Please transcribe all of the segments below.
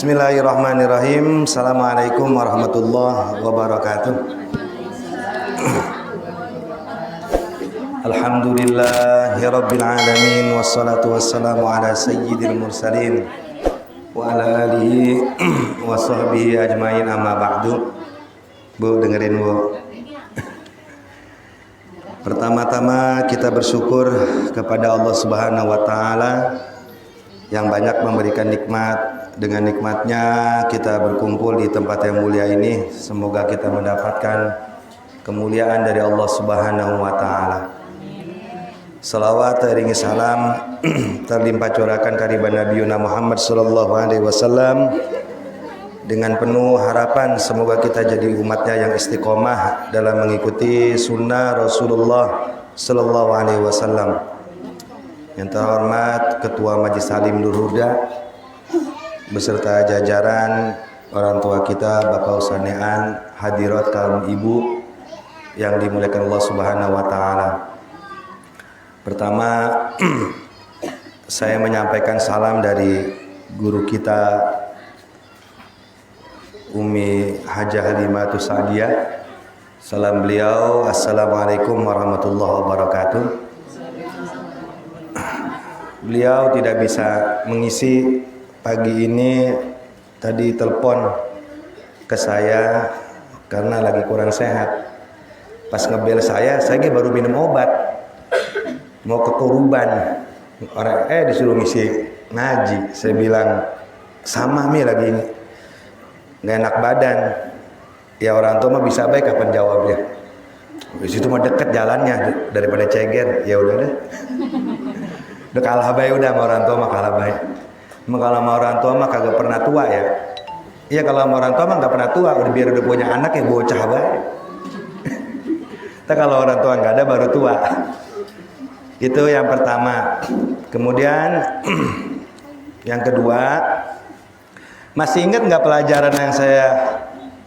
Bismillahirrahmanirrahim. Assalamualaikum warahmatullahi wabarakatuh. Alhamdulillahirabbil alamin wassalatu wassalamu ala sayyidil mursalin wa ala alihi wa sahbihi ajmain, amma ba'du. Bu, dengerin Bu. Pertama-tama kita bersyukur kepada Allah Subhanahu wa taala yang banyak memberikan nikmat. Dengan nikmatnya kita berkumpul di tempat yang mulia ini. Semoga kita mendapatkan kemuliaan dari Allah Subhanahu wa taala. Salawat iringi salam terlimpah curahkan kehadiran Nabi Muhammad sallallahu alaihi wasallam dengan penuh harapan semoga kita jadi umatnya yang istiqomah dalam mengikuti sunnah Rasulullah sallallahu alaihi wasallam. Yang terhormat Ketua Majelis Taklim Nurul Huda beserta jajaran orang tua kita, Bapak Usanean, hadirat kaum ibu yang dimuliakan Allah Subhanahu wa taala. Pertama, saya menyampaikan salam dari guru kita Umi Hajah Halimatus Sa'diyah. Salam beliau, Assalamualaikum warahmatullahi wabarakatuh. Beliau tidak bisa mengisi pagi ini, tadi telepon ke saya karena lagi kurang sehat. Pas ngebel saya baru minum obat, mau ke Turuban. Orang disuruh ngisi ngaji. Saya bilang sama mi lagi ini nggak enak badan. Ya orang tua mah bisa baik kapan jawabnya. Di situ mah deket jalannya daripada ceger. Ya udah deh. Udah kalah baik, udah sama orang tua mah kalah baik. Kalau sama orang tua mah kagak pernah tua ya. Iya, kalau sama orang tua mah nggak pernah tua. Biar udah punya anak ya bocah baik. Tapi kalau orang tua nggak ada baru tua. Itu yang pertama. Kemudian yang kedua, masih ingat nggak pelajaran yang saya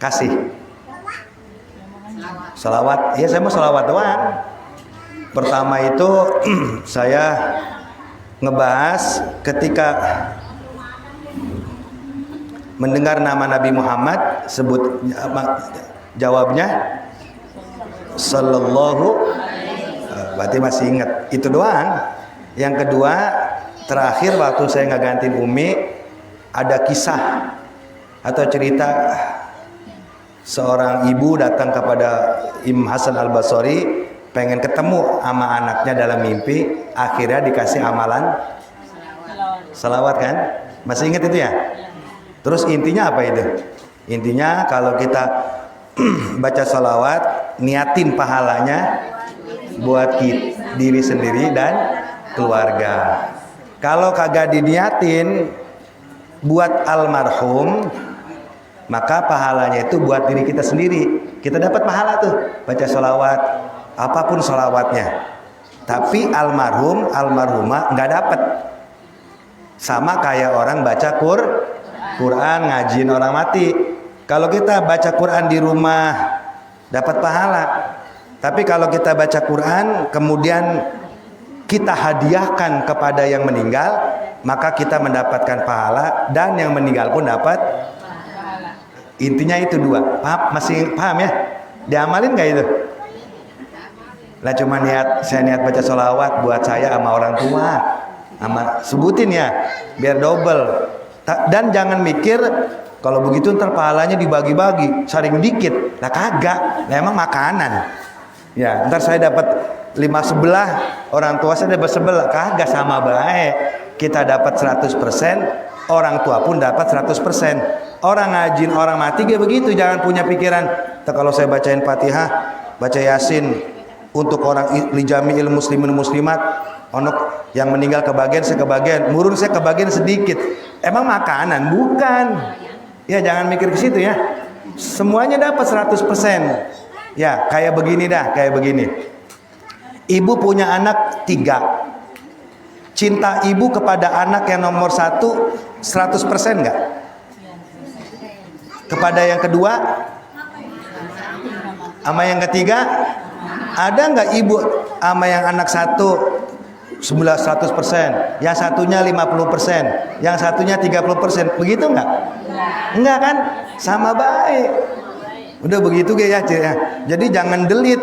kasih? Salawat. Iya, saya mau salawat doang. Pertama itu saya ngebahas ketika mendengar nama Nabi Muhammad, sebut jawabnya sallallahu, berarti masih ingat. Itu doang. Yang kedua, terakhir waktu saya ngegantiin Umi, ada kisah atau cerita seorang ibu datang kepada Imam Hasan Al-Basri, pengen ketemu sama anaknya dalam mimpi, akhirnya dikasih amalan salawat kan? Masih ingat itu ya? Terus intinya apa itu? Intinya kalau kita baca salawat, niatin pahalanya buat diri sendiri dan keluarga. Kalau kagak diniatin buat almarhum, maka pahalanya itu buat diri kita sendiri. Kita dapat pahala tuh baca salawat, apapun salawatnya. Tapi almarhumah nggak dapat. Sama kayak orang baca Quran, ngajiin orang mati. Kalau kita baca Quran di rumah dapat pahala. Tapi kalau kita baca Quran kemudian kita hadiahkan kepada yang meninggal, maka kita mendapatkan pahala dan yang meninggal pun dapat pahala. Intinya itu dua. Masih paham ya? Diamalin nggak itu? Lah cuma saya niat baca sholawat buat saya sama orang tua, sama sebutin ya biar double. Dan jangan mikir kalau begitu ntar pahalanya dibagi-bagi saring dikit. Lah kagak, lah emang makanan ya. Ntar saya dapat 5 sebelah, orang tua saya dapat sebelah, kagak, sama baik. Kita dapat 100%, orang tua pun dapat 100%. Orang ngajin orang mati kayak begitu. Jangan punya pikiran kalau saya bacain Fatihah, baca Yasin untuk orang lijamiil muslimin muslimat, onok yang meninggal kebagian, saya kebagian, murun saya kebagian sedikit. Emang makanan? Bukan. Ya jangan mikir ke situ ya. Semuanya dapat 100%. Ya kayak begini dah, kayak begini. Ibu punya anak 3. Cinta ibu kepada anak yang nomor 1 100% enggak? Kepada yang kedua? Sama yang ketiga? Ada enggak ibu sama yang anak 1 100%, yang satunya 50%, yang satunya 30%, begitu enggak? Enggak kan? Sama baik. Udah begitu ya, jadi jangan delit.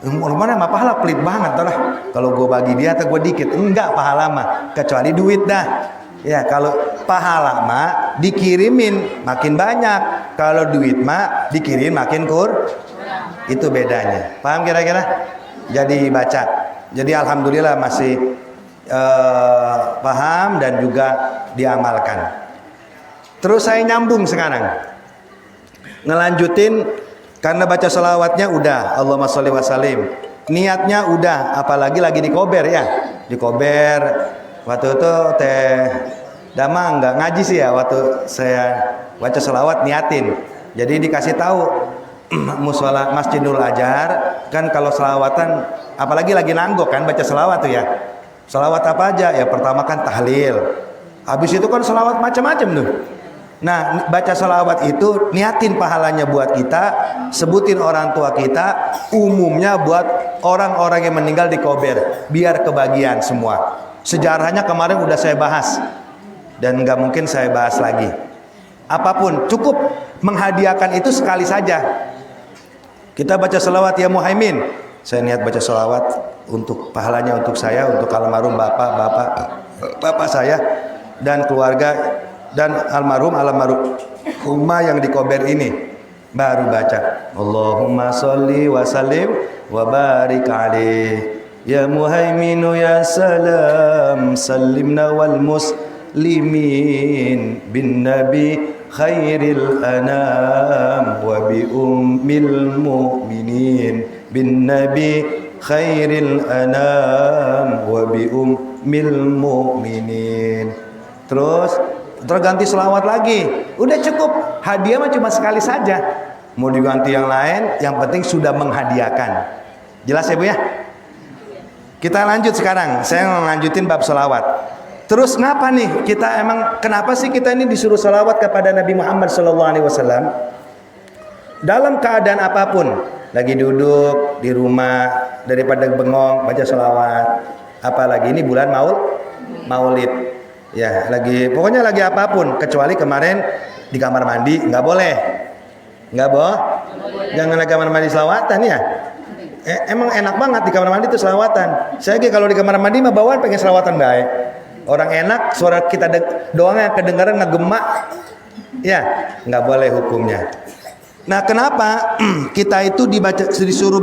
Mana mah pahala pelit banget lah. Kalau gue bagi dia atau gue dikit, enggak pahala mah, kecuali duit dah. Ya kalau pahala mah dikirimin makin banyak, kalau duit mah dikirim makin itu bedanya. Paham kira-kira? Jadi baca. Jadi alhamdulillah masih paham dan juga diamalkan. Terus saya nyambung sekarang. Ngelanjutin karena baca sholawatnya udah, Allahumma sholli wa sallim. Niatnya udah, apalagi lagi di kober ya. Di kober waktu itu Dama nggak ngaji sih ya, waktu saya baca sholawat niatin. Jadi dikasih tahu musola Masjidul Ajar kan kalau sholawatan, apalagi lagi nanggok kan baca sholawat tuh ya. Sholawat apa aja? Ya pertama kan tahlil. Habis itu kan sholawat macam-macam tuh. Nah, baca sholawat itu niatin pahalanya buat kita, sebutin orang tua kita, umumnya buat orang-orang yang meninggal di kober, biar kebagian semua. Sejarahnya kemarin udah saya bahas dan nggak mungkin saya bahas lagi. Apapun cukup menghadiahkan itu sekali saja. Kita baca sholawat ya Muhaimin. Saya niat baca sholawat untuk pahalanya untuk saya, untuk almarhum bapak saya dan keluarga. Dan almarhum rumah yang di kober ini baru baca Allahumma sholli wa sallim wa barik alaih ya muhaiminu ya salam sallimna wal muslimin bin nabi khairil anam wa bi ummil mu'minin bin nabi khairil anam wa bi ummil mu'minin. Terus ganti selawat lagi. Udah cukup. Hadiah mah cuma sekali saja. Mau diganti yang lain, yang penting sudah menghadiahkan. Jelas ya Bu ya? Kita lanjut sekarang. Saya lanjutin bab selawat. Terus ngapa nih? Kenapa sih kita ini disuruh selawat kepada Nabi Muhammad SAW? Dalam keadaan apapun, lagi duduk di rumah, daripada bengong baca selawat. Apalagi ini bulan Maulid. Ya, pokoknya lagi apapun, kecuali kemarin di kamar mandi nggak boleh. Jangan lagi kamar mandi selawatan ya. Emang enak banget di kamar mandi itu selawatan. Saya kalau di kamar mandi mah bawaan pengen selawatan baik. Orang enak, suara kita doangnya kedengaran ngegemak. Ya, nggak boleh hukumnya. Nah, kenapa kita itu disuruh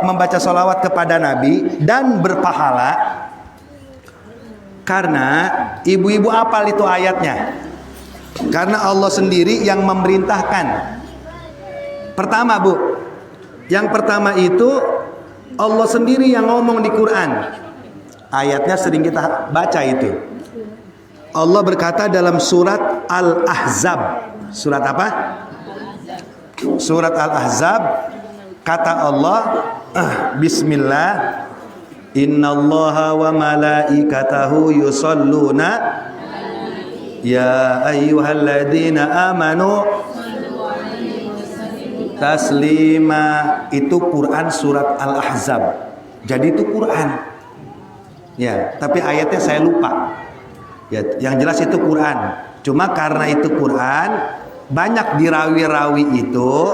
membaca selawat kepada Nabi dan berpahala? Karena ibu-ibu apal itu ayatnya. Karena Allah sendiri yang memerintahkan. Pertama Bu, yang pertama itu Allah sendiri yang ngomong di Quran. Ayatnya sering kita baca itu. Allah berkata dalam surat Al-Ahzab. Surat apa? Surat Al-Ahzab. Kata Allah, Bismillah. Innallaha wa malaikatahu yusalluna ya ayyuhalladzina amanu taslima. Itu Quran surat Al-Ahzab. Jadi itu Quran. Ya, tapi ayatnya saya lupa. Ya, yang jelas itu Quran. Cuma karena itu Quran, banyak di rawi-rawi itu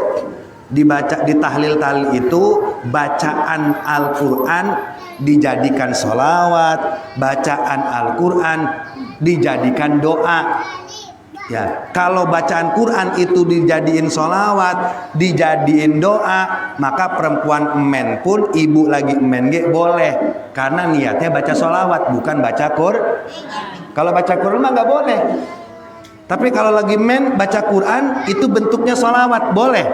dibaca, di tahlil-tahlil itu bacaan Al-Quran dijadikan sholawat, bacaan Al-Quran dijadikan doa. Ya, kalau bacaan Quran itu dijadiin sholawat, dijadiin doa, maka perempuan emen pun, ibu lagi emen boleh, karena niatnya baca sholawat bukan baca Quran. Kalau baca Quran mah nggak boleh. Tapi kalau lagi men baca Quran itu bentuknya sholawat, boleh,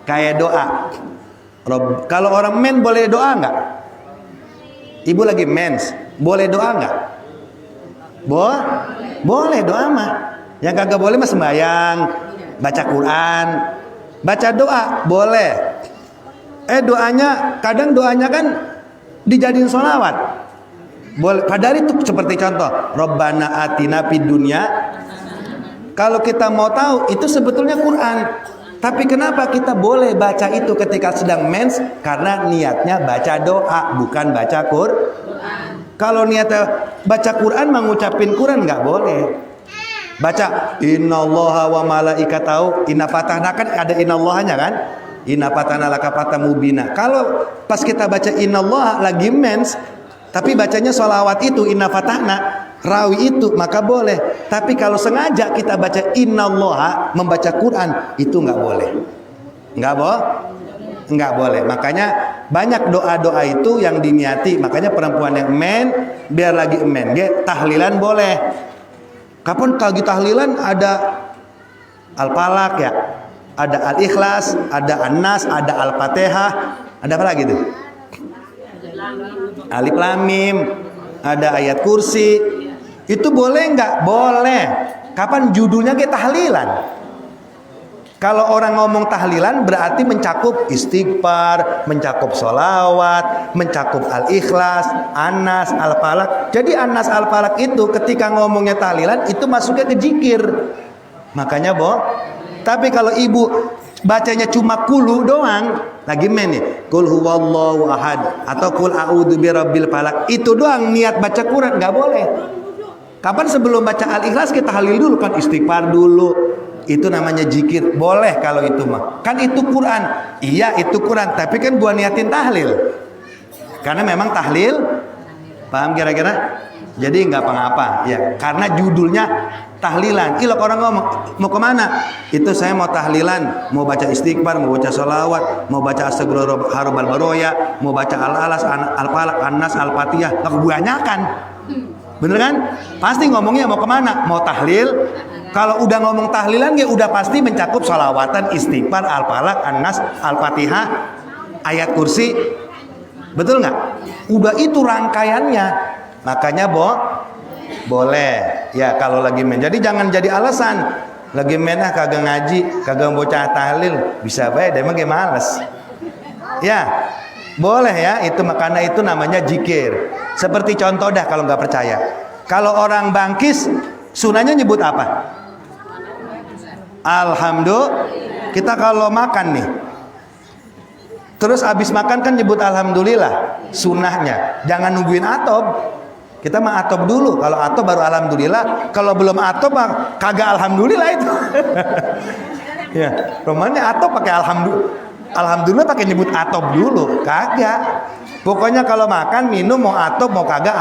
kayak doa. Kalau orang men boleh doa nggak? Ibu lagi mens, boleh doa nggak? Boleh doa mah. Yang kagak boleh mah sembahyang, baca Quran, baca doa boleh. Kadang doanya kan dijadiin sholawat. Boleh. Padahal itu seperti contoh, Rabbana atina fid dunya. Kalau kita mau tahu itu sebetulnya Quran. Tapi kenapa kita boleh baca itu ketika sedang mens? Karena niatnya baca doa, bukan baca Quran. Kalau niatnya baca Quran, mengucapin Quran nggak boleh. Baca innallaha wa malaikatahu, inna fatahna kan ada innallahnya kan? Inna fatahna laka fathan mubina. Kalau pas kita baca innallaha lagi mens, tapi bacanya sholawat itu inna fatahna, rawi itu maka boleh. Tapi kalau sengaja kita baca innallaha membaca Quran itu nggak boleh. Nggak boleh. Makanya banyak doa-doa itu yang diniati. Makanya perempuan yang men biar lagi men, tahlilan boleh. Kapan lagi tahlilan ada Al-Falaq ya, ada Al-Ikhlas, ada An-Nas, ada Al-Fatihah, ada apa lagi tuh? Alif Lam Mim, ada ayat kursi. Itu boleh nggak? Boleh. Kapan judulnya kayak tahlilan? Kalau orang ngomong tahlilan berarti mencakup istighfar, mencakup sholawat, mencakup al-ikhlas, anas, al-falak. Jadi anas al-falak itu ketika ngomongnya tahlilan itu masuknya ke zikir. Makanya tapi kalau ibu bacanya cuma kulu doang, lagi main nih, kul huwallahu ahad atau kul a'udzu birabbil falak, itu doang niat baca Quran nggak boleh. Kapan sebelum baca al-ikhlas kita tahlil dulu kan, istighfar dulu. Itu namanya zikir. Boleh kalau itu mah. Kan itu Quran. Iya itu Quran, tapi kan gua niatin tahlil. Karena memang tahlil, paham kira-kira? Jadi nggak apa-apa ya, karena judulnya tahlilan. Ilok orang ngomong, mau kemana? Itu saya mau tahlilan, mau baca istighfar, mau baca sholawat, mau baca astagfirullah harubal baroya, mau baca al-alas, al-falaq, an-nas, al-fatihah. Kebanyakan. Bener kan? Pasti ngomongnya mau kemana? Mau tahlil. Kalau udah ngomong tahlilan ya udah pasti mencakup sholawatan, istighfar, al-falaq, an-nas, al-fatihah, ayat kursi. Betul nggak? Udah itu rangkaiannya. Makanya boleh ya kalau lagi main. Jadi jangan jadi alasan lagi main kagak ngaji, kagak bocah tahlil, bisa baik dia emang males. Ya boleh ya, itu makanya itu namanya zikir. Seperti contoh dah kalau nggak percaya, kalau orang bangkis sunahnya nyebut apa? Alhamdulillah. Kita kalau makan nih, terus habis makan kan nyebut alhamdulillah, sunahnya. Jangan nungguin atob. Kita mah atob dulu. Kalau atob baru alhamdulillah. Kalau belum atob mah kagak alhamdulillah itu. Ya, romannya atob pakai alhamdulillah. Alhamdulillah pakai nyebut atob dulu. Kagak. Pokoknya kalau makan, minum, mau atob, mau kagak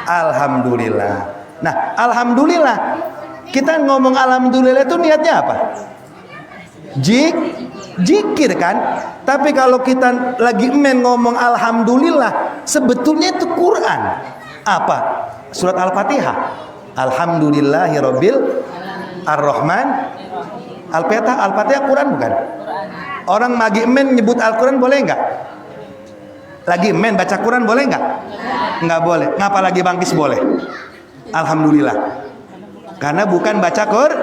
alhamdulillah. Nah, alhamdulillah. Kita ngomong alhamdulillah itu niatnya apa? Zikir kan. Tapi kalau kita lagi ngomong alhamdulillah, sebetulnya itu Quran. Apa? Surat Al-Fatihah. Alhamdulillahirabbil arrahman. Al-Fatihah Quran bukan? Orang lagi nyebut Al-Quran boleh nggak? Lagi baca Quran boleh nggak? Nggak boleh. Ngapa lagi bangkis boleh? Alhamdulillah. Karena bukan baca Quran,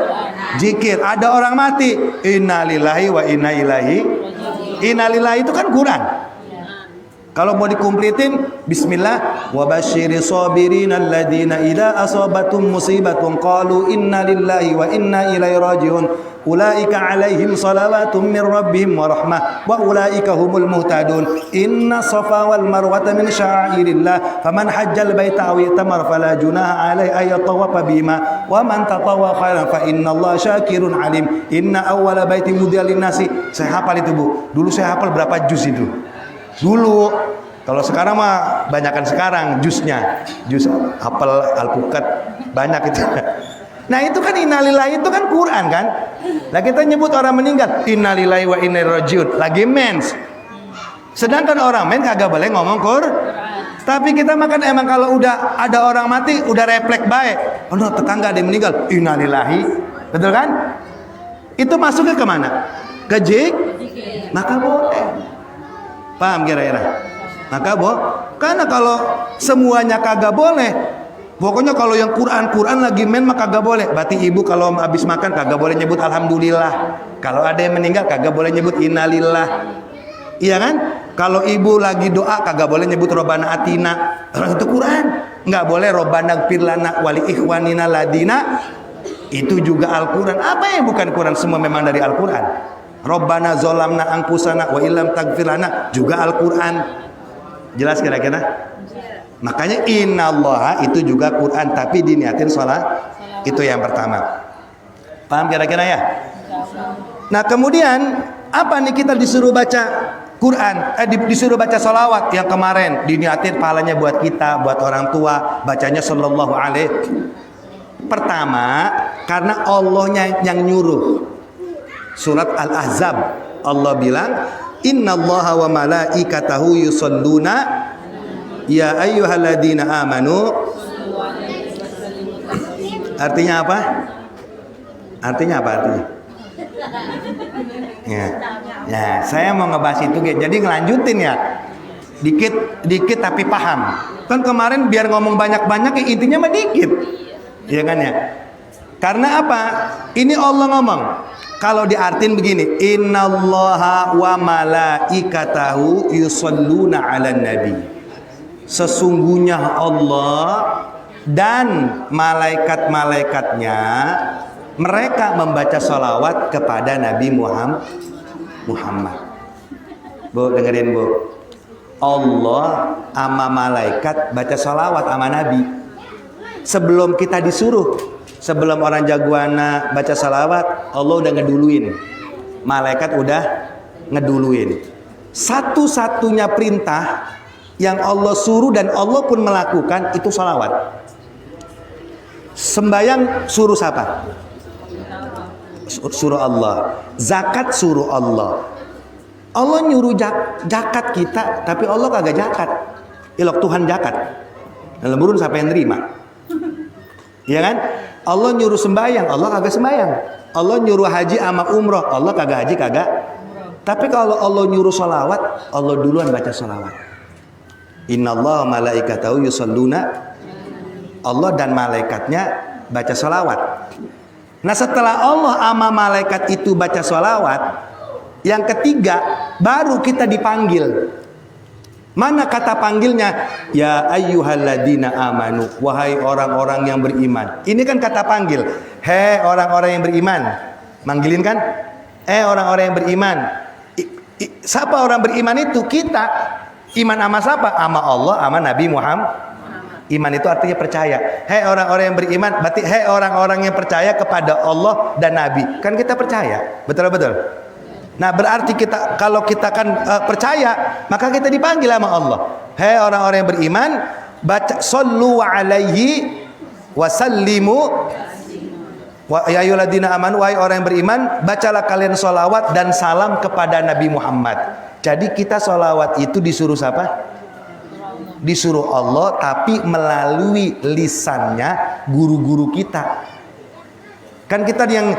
zikir. Ada orang mati, innalillahi wa inna ilaihi. Innalillahi itu kan Quran. Kalau mau dikumpletin, bismillah wa basyiri sabirin alladzina idza asabatum musibatun qalu innalillahi wa inna ilaihi rajiun. Ulaika alaihim salawatun min rabbihim wa rahmah wa ulaika humul muhtadun. Inna safa wal marwata min sya'airillah faman hajjal baita aw itamar fala junaha alaihi ay yatawafa bima wa man tatawwa khairan fa innallaha syakirun alim. Inna awwala baiti mudial linnasi. Saya hafal itu, Bu. Dulu saya hafal berapa juz itu. Dulu. Kalau sekarang mah banyakan sekarang juznya. Juz hafal Al-Fuqat banyak itu. Nah itu kan innalillahi itu kan Quran kan. Nah kita nyebut orang meninggal innalillahi wa inna ilaihi rajiun, lagi mens. Sedangkan orang men kagak boleh ngomong Quran. Tapi kita makan emang kalau udah ada orang mati udah refleks baik. Oh no, tetangga ada yang meninggal innalillahi. Betul kan? Itu masuknya kemana? Ke zikir. Maka boleh. Paham kira-kira? Maka karena kalau semuanya kagak boleh. Pokoknya kalau yang Quran lagi maka kagak boleh. Berarti ibu kalau habis makan kagak boleh nyebut alhamdulillah. Kalau ada yang meninggal kagak boleh nyebut innalillah. Iya kan? Kalau ibu lagi doa kagak boleh nyebut Robbana atina. Itu Quran. Nggak boleh Robbana gfir lana wali ikhwanina ladina. Itu juga Al-Quran. Apa yang bukan Quran? Semua memang dari Al-Quran. Robbana zolamna angkusana wa illam tagfir lana juga Al-Quran. Jelas kira-kira? Makanya innallaha itu juga Quran, tapi diniatin sholat Itu yang pertama. Paham kira-kira ya? Nah kemudian apa nih, kita disuruh baca Quran, disuruh baca sholawat yang kemarin diniatin pahalanya buat kita, buat orang tua, bacanya sallallahu alaihi. Pertama, karena Allahnya yang nyuruh. Surat Al-Ahzab Allah bilang, innallaha wa malaikatahu yusholluna ya ayyuhalladzina amanu. Artinya apa? Artinya apa artinya? Ya, saya mau ngebahas itu, jadi ngelanjutin ya. Dikit tapi paham. Kan kemarin biar ngomong banyak-banyak, ya intinya mah dikit. Iya kan ya? Karena apa? Ini Allah ngomong. Kalau diartin begini, innallaha wa malaikatahu yusholluna 'alan nabi. Sesungguhnya Allah dan malaikat-malaikatnya mereka membaca sholawat kepada Nabi Muhammad. Bu, dengerin bu. Allah sama malaikat baca sholawat sama Nabi. Sebelum kita disuruh, sebelum orang jagoana baca sholawat, Allah udah ngeduluin. Malaikat udah ngeduluin. Satu-satunya perintah yang Allah suruh dan Allah pun melakukan itu sholawat. Sembayang suruh siapa? Suruh Allah. Zakat suruh Allah. Allah nyuruh zakat kita, tapi Allah kagak zakat. Ilok Tuhan zakat. Dalam burun siapa yang nerima? Iya kan? Allah nyuruh sembayang, Allah kagak sembayang. Allah nyuruh haji sama umroh, Allah kagak haji kagak. Tapi kalau Allah nyuruh sholawat, Allah duluan baca sholawat. Innallaha malaikatahu yusholluna. Allah dan malaikatnya baca sholawat. Nah setelah Allah sama malaikat itu baca sholawat, yang ketiga baru kita dipanggil. Mana kata panggilnya? Ya ayyuhalladzina amanu, wahai orang-orang yang beriman. Ini kan kata panggil. Hei orang-orang yang beriman. Manggilin kan? Orang-orang yang beriman. Siapa orang beriman itu? Kita. Iman sama siapa? Sama Allah, sama Nabi Muhammad. Iman itu artinya percaya. Hei orang-orang yang beriman, berarti hei orang-orang yang percaya kepada Allah dan Nabi. Kan kita percaya, betul-betul. Nah berarti kita, kalau kita kan percaya, maka kita dipanggil sama Allah. Hei orang-orang yang beriman, baca sallu alaihi wasallimu. Ya ayyuhalladzina amanu, wahai orang yang beriman, bacalah kalian sholawat dan salam kepada Nabi Muhammad. Jadi kita sholawat itu disuruh siapa? Disuruh Allah, tapi melalui lisannya guru-guru kita. Kan kita yang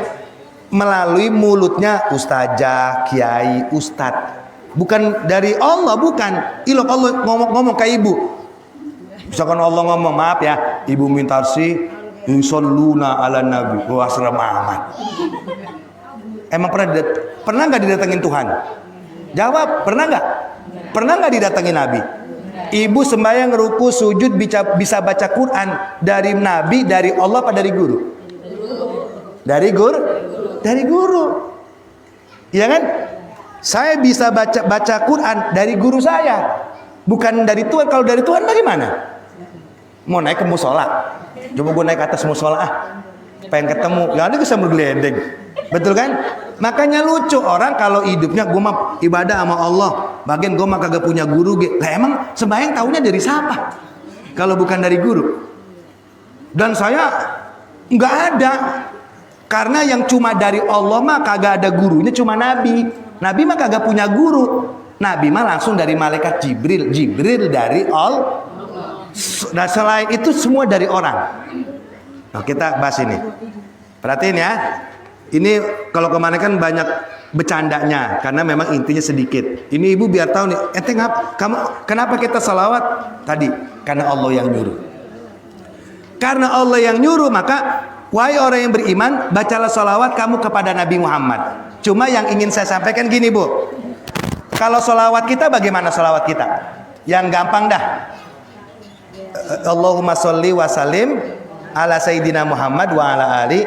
melalui mulutnya ustazah, kiai, ustad. Bukan dari Allah, bukan. Ilok Allah ngomong ke ibu. Misalkan Allah ngomong, maaf ya, ibu Mintarsi, yusholluna ala nabi wa asra Muhammad. Emang pernah nggak didatengin Tuhan? Jawab, pernah nggak? Pernah nggak didatengin Nabi? Ibu sembahyang, ruku, sujud, bisa baca Quran dari Nabi, dari Allah, apa dari guru? Dari guru? Dari guru. Iya kan? Saya bisa baca Quran dari guru saya, bukan dari Tuhan. Kalau dari Tuhan bagaimana? Mau naik ke musola, coba gue naik ke atas musola, pengen ketemu, ya ada bisa bergeledeng, betul kan? Makanya lucu orang kalau hidupnya gue mah ibadah sama Allah, bagian gue mah kagak punya guru. Lah emang sembahyang taunya dari siapa? Kalau bukan dari guru. Dan saya nggak ada, karena yang cuma dari Allah mah kagak ada gurunya, cuma Nabi. Nabi mah kagak punya guru. Nabi mah langsung dari malaikat Jibril, Jibril dari Allah. Nah selain itu semua dari orang. Nah kita bahas ini. Perhatiin ya. Ini kalau kemarin kan banyak bercandanya, karena memang intinya sedikit. Ini ibu biar tahu nih, kenapa kita salawat tadi? Karena Allah yang nyuruh. Karena Allah yang nyuruh, maka wahai orang yang beriman, bacalah salawat kamu kepada Nabi Muhammad. Cuma yang ingin saya sampaikan gini bu, kalau salawat kita bagaimana salawat kita? Yang gampang dah. Allahumma sholli wa sallim ala sayyidina Muhammad wa ala ali.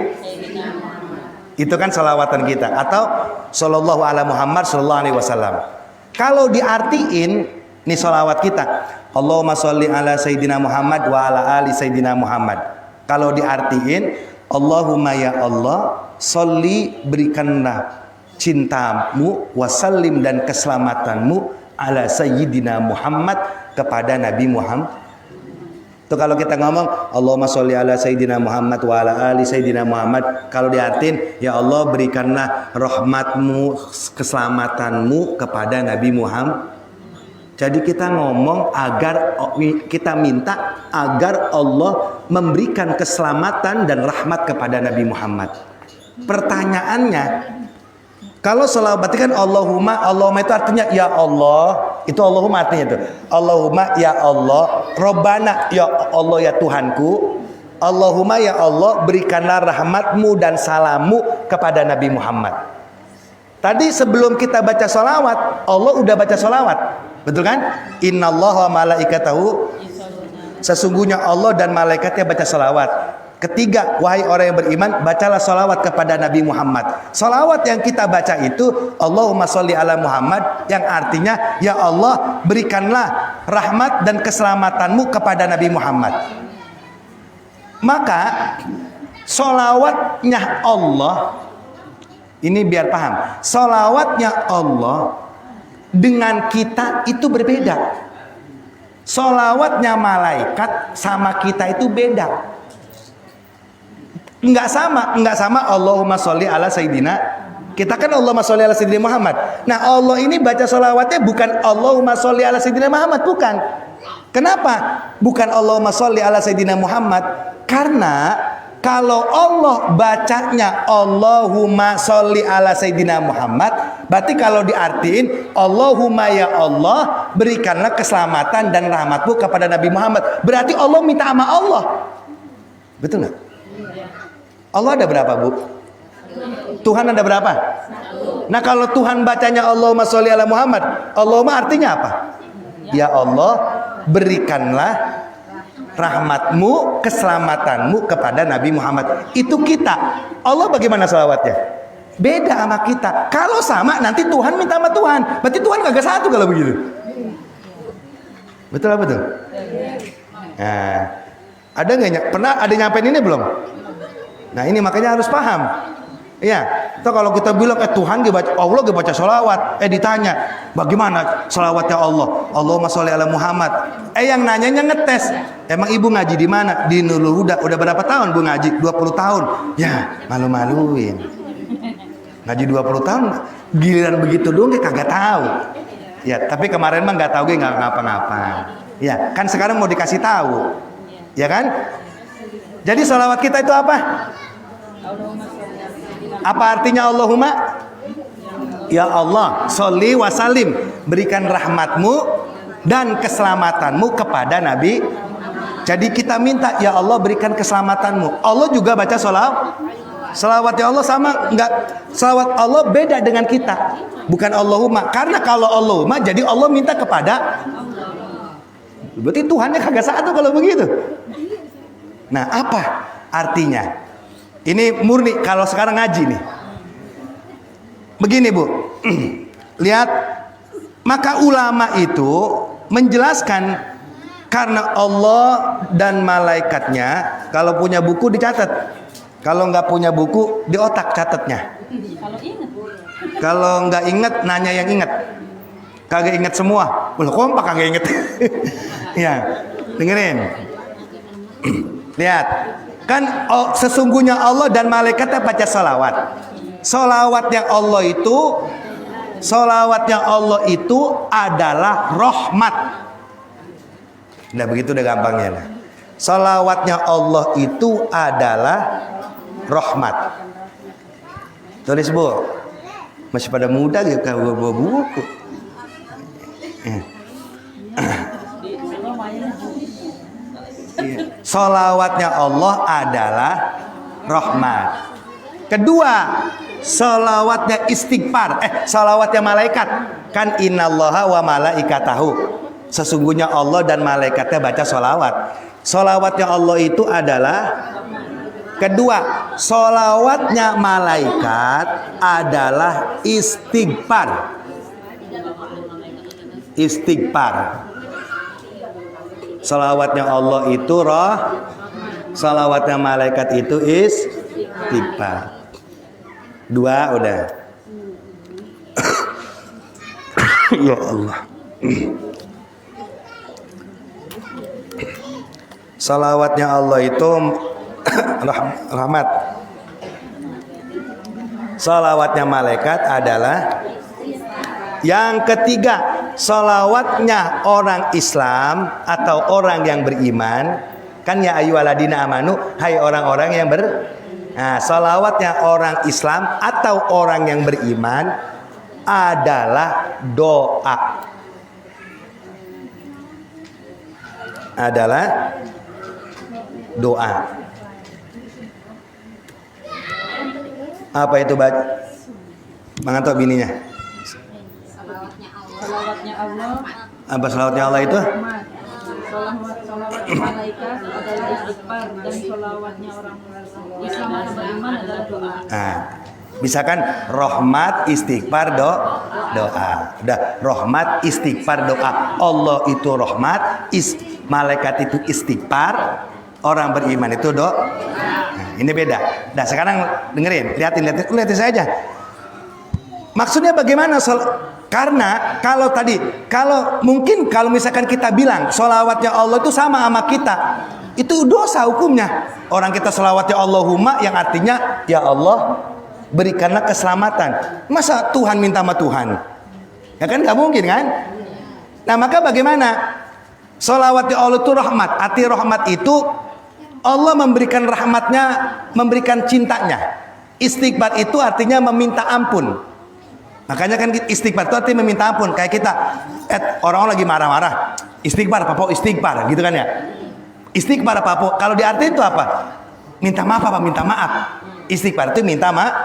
Itu kan salawatan kita, atau sallallahu ala Muhammad sallallahu alaihi wasallam. Kalau diartiin nih salawat kita, Allahumma sholli ala sayyidina Muhammad wa ala ali sayyidina Muhammad. Kalau diartiin Allahumma ya Allah, sholli, berikanlah cintamu, wasallim, dan keselamatanmu ala sayyidina Muhammad, kepada Nabi Muhammad. Tuh kalau kita ngomong Allahumma sholli ala sayyidina Muhammad wa ala ali sayyidina Muhammad, kalau diartin ya Allah berikanlah rahmatmu, keselamatanmu kepada Nabi Muhammad. Jadi kita ngomong agar kita minta agar Allah memberikan keselamatan dan rahmat kepada Nabi Muhammad. Pertanyaannya, kalau sholawat berarti kan Allahumma itu artinya ya Allah, itu Allahumma artinya itu Allahumma ya Allah, Robbana ya Allah ya Tuhanku, Allahumma ya Allah berikanlah rahmatmu dan salammu kepada Nabi Muhammad. Tadi sebelum kita baca sholawat, Allah udah baca sholawat, betul kan? Innallaha wa malaikatahu, sesungguhnya Allah dan malaikatnya baca sholawat. Ketiga, wahai orang yang beriman, bacalah sholawat kepada Nabi Muhammad. Sholawat yang kita baca itu Allahumma sholli ala Muhammad, yang artinya ya Allah berikanlah rahmat dan keselamatanmu kepada Nabi Muhammad. Maka sholawatnya Allah, ini biar paham, sholawatnya Allah dengan kita itu berbeda. Sholawatnya malaikat sama kita itu beda. Enggak sama Allahumma sholli ala sayyidina. Kita kan Allahumma sholli ala sayyidina Muhammad. Nah, Allah ini baca sholawatnya bukan Allahumma sholli ala sayyidina Muhammad, bukan. Kenapa? Bukan Allahumma sholli ala sayyidina Muhammad. Karena kalau Allah bacanya Allahumma sholli ala sayyidina Muhammad, berarti kalau diartiin Allahumma ya Allah berikanlah keselamatan dan rahmatmu kepada Nabi Muhammad. Berarti Allah minta sama Allah. Betul nggak? Allah ada berapa, Bu? Tuhan ada berapa? Nah, kalau Tuhan bacanya Allahumma sholli ala Muhammad, Allahumma artinya apa? Ya Allah, berikanlah rahmatmu, keselamatanmu kepada Nabi Muhammad. Itu kita. Allah bagaimana sholawatnya? Beda sama kita. Kalau sama, nanti Tuhan minta sama Tuhan. Berarti Tuhan kagak satu kalau begitu. Betul apa betul? Nah, ada nggak? Pernah ada nyampein ini belum? Nah, ini makanya harus paham. Ya, itu kalau kita bilang Tuhan baca, Allah baca sholawat, ditanya bagaimana sholawatnya Allah? Allahumma sholli ala Muhammad. Yang nanyanya ngetes. Emang ibu ngaji di mana? Di Nurul Huda. Udah berapa tahun bu ngaji? 20 tahun. Ya, malu-maluin. Ngaji 20 tahun, giliran begitu dong dia kagak tahu. Ya, tapi kemarin mah nggak tahu, dia nggak ngapa-ngapa. Ya, kan sekarang mau dikasih tahu. Ya kan? Jadi sholawat kita itu apa? Apa artinya Allahumma? Ya Allah, sholli wa salim, berikan rahmatmu dan keselamatanmu kepada Nabi. Jadi kita minta ya Allah berikan keselamatanmu. Allah juga baca sholawat. Sholawatnya Allah sama enggak? Sholawat Allah beda dengan kita. Bukan Allahumma. Karena kalau Allahumma jadi Allah minta kepada. Berarti Tuhannya kagak satu kalau begitu. Nah, apa artinya? Ini murni kalau sekarang ngaji nih. Begini, Bu. Lihat, maka ulama itu menjelaskan karena Allah dan malaikatnya, kalau punya buku dicatat. Kalau nggak punya buku di otak catatnya. Kalau nggak inget nanya yang inget. Kagak inget semua. Kompak kagak inget. Ya, dengerin. Lihat, kan sesungguhnya Allah dan malaikatnya baca salawat. Salawatnya Allah itu adalah rahmat. Nah, begitu udah gampangnya. Nah. Salawatnya Allah itu adalah rahmat. Tulis, Bu. Masih pada muda gitu kan bawa buku. Salawatnya Allah adalah rahmat. Kedua, salawatnya istighfar. Salawatnya malaikat. Kan innallaha wa malaikatahu. Sesungguhnya Allah dan malaikatnya baca salawat. Salawatnya Allah itu adalah. Kedua, salawatnya malaikat adalah istighfar. Istighfar. Salawatnya Allah itu Salawatnya malaikat itu istighfar. 2 udah. Ya Allah. Salawatnya Allah itu rahmat. Salawatnya malaikat adalah yang ketiga. Salawatnya orang Islam atau orang yang beriman, kan ya ayyuhalladzina amanu, hai orang-orang yang nah, salawatnya orang Islam atau orang yang beriman adalah doa. Adalah doa. Apa itu Bang Anto bininya? Salawatnya Allah. Apa salawatnya Allah itu? Salawat malaikat adalah istighfar dan salawatnya orang Islam atau beriman adalah doa. Nah, misalkan rahmat istighfar doa. Udah, rahmat istighfar doa. Allah itu rahmat, malaikat itu istighfar, orang beriman itu doa. Nah, ini beda. Nah, sekarang dengerin, lihatin saya aja. Maksudnya bagaimana? Karena kalau mungkin kalau misalkan kita bilang sholawatnya Allah itu sama kita, itu dosa hukumnya. Orang kita sholawatnya Allahumma yang artinya ya Allah berikanlah keselamatan. Masa Tuhan minta sama Tuhan? Ya kan nggak mungkin kan? Nah maka bagaimana? Sholawatnya Allah itu rahmat. Arti rahmat itu Allah memberikan rahmatnya, memberikan cintanya. Istighfar itu artinya meminta ampun. Makanya kan istighfar itu artinya meminta ampun. Kayak kita, orang lagi marah-marah, istighfar, papo istighfar, gitu kan ya? Istighfar papo. Kalau diartikan itu apa? Minta maaf apa? Minta maaf. Istighfar itu minta maaf,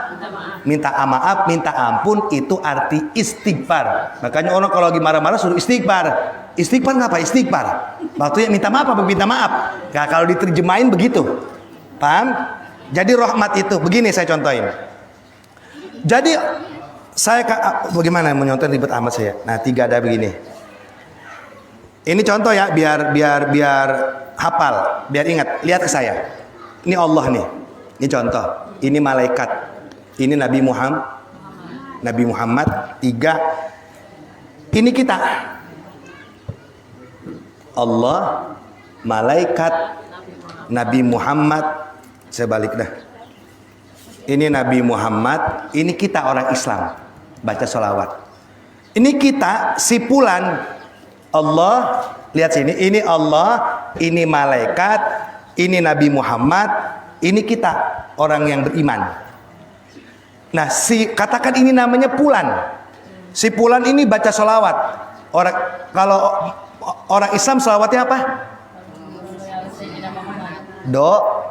minta ampun, itu arti istighfar. Makanya orang kalau lagi marah-marah suruh istighfar. Istighfar ngapa? Istighfar. Waktunya minta maaf apa? Minta maaf. Nah, kalau diterjemahin begitu, paham? Jadi rahmat itu begini saya contohin. Jadi saya bagaimana menyontoh ribet amat saya. Nah 3 ada begini. Ini contoh ya biar hafal, biar ingat. Lihat ke saya. Ini Allah nih. Ini contoh. Ini malaikat. Ini Nabi Muhammad. 3. Ini kita. Allah, malaikat, Nabi Muhammad. Saya balik dah. Ini Nabi Muhammad. Ini kita orang Islam. Baca sholawat. Ini kita sipulan Allah. Lihat sini. Ini Allah. Ini malaikat. Ini Nabi Muhammad. Ini kita orang yang beriman. Nah katakan ini namanya pulan. Si pulan ini baca sholawat. Kalau orang Islam sholawatnya apa? Doa.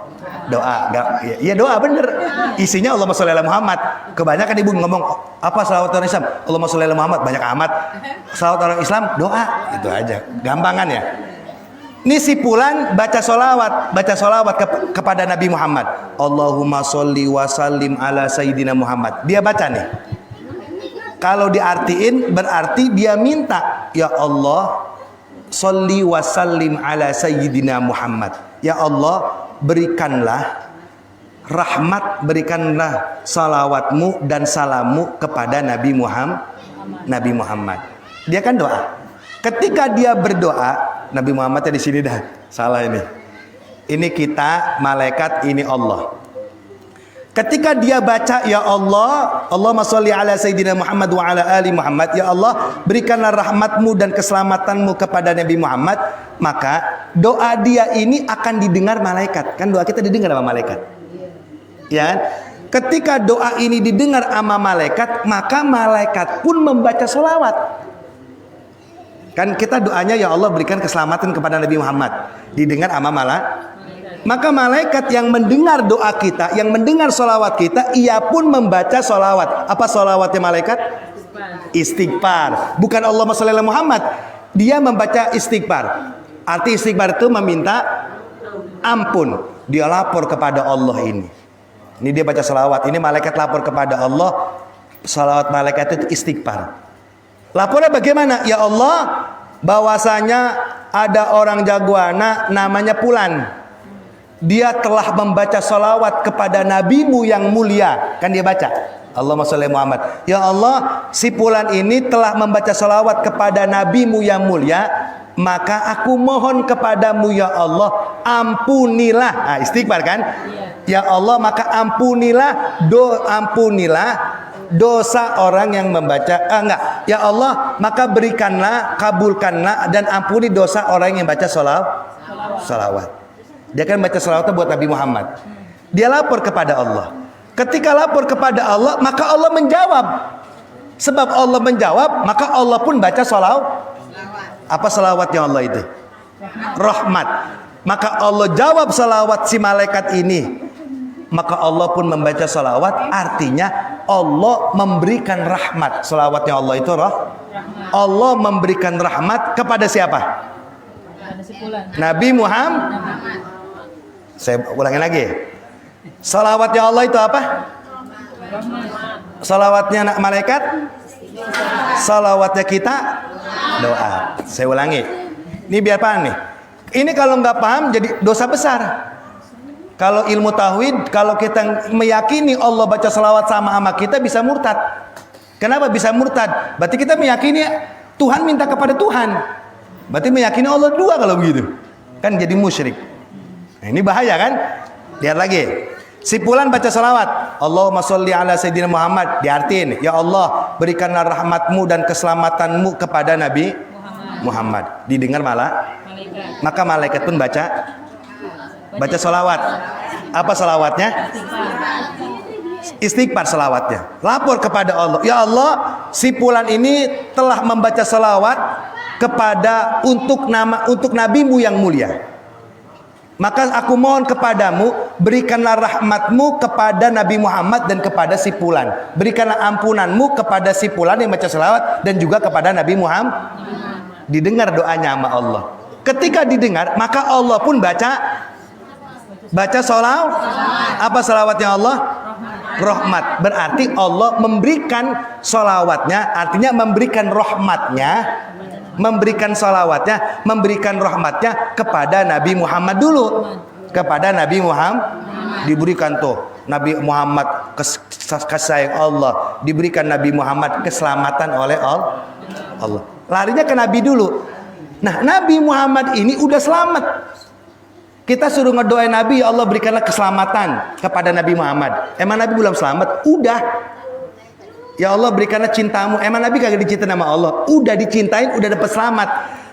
Ya doa bener. Isinya Allahumma sholli ala Muhammad. Kebanyakan ibu ngomong apa salawat orang Islam? Allahumma sholli ala Muhammad, banyak amat. Salawat orang Islam doa. Itu aja. Gampangan ya. Ini si pulan baca sholawat kepada Nabi Muhammad. Allahumma sholli wa sallim ala sayyidina Muhammad. Dia baca nih. Kalau diartiin berarti dia minta, ya Allah sholli wa sallim ala sayyidina Muhammad. Ya Allah berikanlah rahmat, berikanlah salawatmu dan salammu kepada Nabi Muhammad. Dia kan doa. Ketika dia berdoa, Nabi Muhammadnya di sini dah salah ini. Ini kita malaikat, ini Allah. Ketika dia baca ya Allah, Allahumma sholli ala sayyidina Muhammad wa ala ali Muhammad, ya Allah berikanlah rahmatmu dan keselamatanmu kepada Nabi Muhammad, maka doa dia ini akan didengar malaikat. Kan doa kita didengar sama malaikat. Ya. Ketika doa ini didengar sama malaikat, maka malaikat pun membaca sholawat. Kan kita doanya ya Allah berikan keselamatan kepada Nabi Muhammad, didengar sama maka malaikat yang mendengar doa kita, yang mendengar sholawat kita, ia pun membaca sholawat. Apa sholawatnya malaikat? Istighfar. Bukan Allahumma sholli ala Muhammad. Dia membaca istighfar. Arti istighfar itu meminta ampun. Dia lapor kepada Allah ini. Ini dia baca sholawat. Ini malaikat lapor kepada Allah. Sholawat malaikat itu istighfar. Lapornya bagaimana? Ya Allah, bahwasanya ada orang jagoana namanya Pulan. dia telah membaca salawat kepada nabimu yang mulia. Kan dia baca, Allahumma sholli Muhammad. Ya Allah, si fulan ini telah membaca salawat kepada nabimu yang mulia, maka aku mohon kepadamu ya Allah, ampunilah. Nah, istighfar kan? Ya Allah, maka ampunilah dosa orang yang membaca. Enggak. Ya Allah, maka berikanlah, kabulkanlah dan ampuni dosa orang yang baca salawat. Dia kan baca salawatnya buat Nabi Muhammad. Dia lapor kepada Allah. Ketika lapor kepada Allah, maka Allah menjawab. Sebab Allah menjawab, maka Allah pun baca salawat. Apa salawatnya Allah itu? Rahmat. Maka Allah jawab salawat si malaikat ini. Maka Allah pun membaca salawat. Artinya Allah memberikan rahmat. Salawatnya Allah itu Allah memberikan rahmat kepada siapa? Nabi Muhammad. Saya ulangin lagi. Salawatnya Allah itu apa? Salawatnya malaikat. Salawatnya kita doa. Saya ulangi. Ini biar paham nih. Ini kalau nggak paham jadi dosa besar. Kalau ilmu tauhid, kalau kita meyakini Allah baca salawat sama kita bisa murtad. Kenapa bisa murtad? Berarti kita meyakini Tuhan minta kepada Tuhan. Berarti meyakini Allah dua kalau begitu. Kan jadi musyrik. Nah, ini bahaya kan? Lihat lagi. Si fulan baca salawat, Allahumma sholli ala sayyidina Muhammad, diartiin, ya Allah, berikanlah rahmatmu dan keselamatanmu kepada Nabi Muhammad. Didengar malaikat. Maka malaikat pun baca salawat. Apa salawatnya? Istighfar salawatnya. Lapor kepada Allah, ya Allah, si fulan ini telah membaca salawat kepada untuk nabimu yang mulia. Maka aku mohon kepadamu, berikanlah rahmatmu kepada Nabi Muhammad dan kepada si fulan. Berikanlah ampunanmu kepada si fulan yang baca salawat dan juga kepada Nabi Muhammad. Didengar doanya sama Allah. Ketika didengar, maka Allah pun baca salawat. Apa salawatnya Allah? Rahmat. Berarti Allah memberikan salawatnya, artinya memberikan rahmatnya, memberikan salawatnya, memberikan rahmatnya kepada Nabi Muhammad dulu. Kepada Nabi Muhammad diberikan tuh Nabi Muhammad kasih Allah, diberikan Nabi Muhammad keselamatan oleh Allah. Larinya ke Nabi dulu. Nah, Nabi Muhammad ini udah selamat. Kita suruh ngedoain Nabi, ya Allah berikanlah keselamatan kepada Nabi Muhammad. Emang Nabi belum selamat? Udah. Ya Allah berikanlah cintamu. Emang Nabi kagak dicintai sama Allah? Udah dicintain, udah dapat selamat.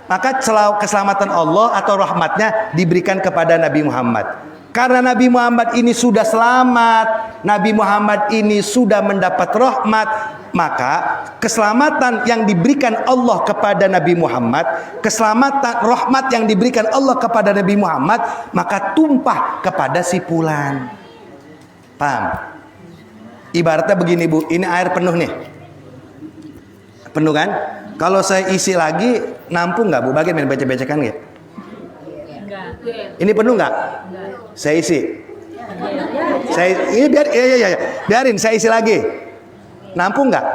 Maka keselamatan Allah atau rahmatnya diberikan kepada Nabi Muhammad. Karena Nabi Muhammad ini sudah selamat, Nabi Muhammad ini sudah mendapat rahmat, maka keselamatan yang diberikan Allah kepada Nabi Muhammad, keselamatan rahmat yang diberikan Allah kepada Nabi Muhammad, maka tumpah kepada si fulan. Paham? Ibaratnya begini Bu, ini air penuh nih. Penuh kan? Kalau saya isi lagi, nampung nggak Bu? Bagaimana baca-bacakan nggak? Ini penuh nggak? Saya isi. Ini biarin saya isi lagi. Nampung nggak?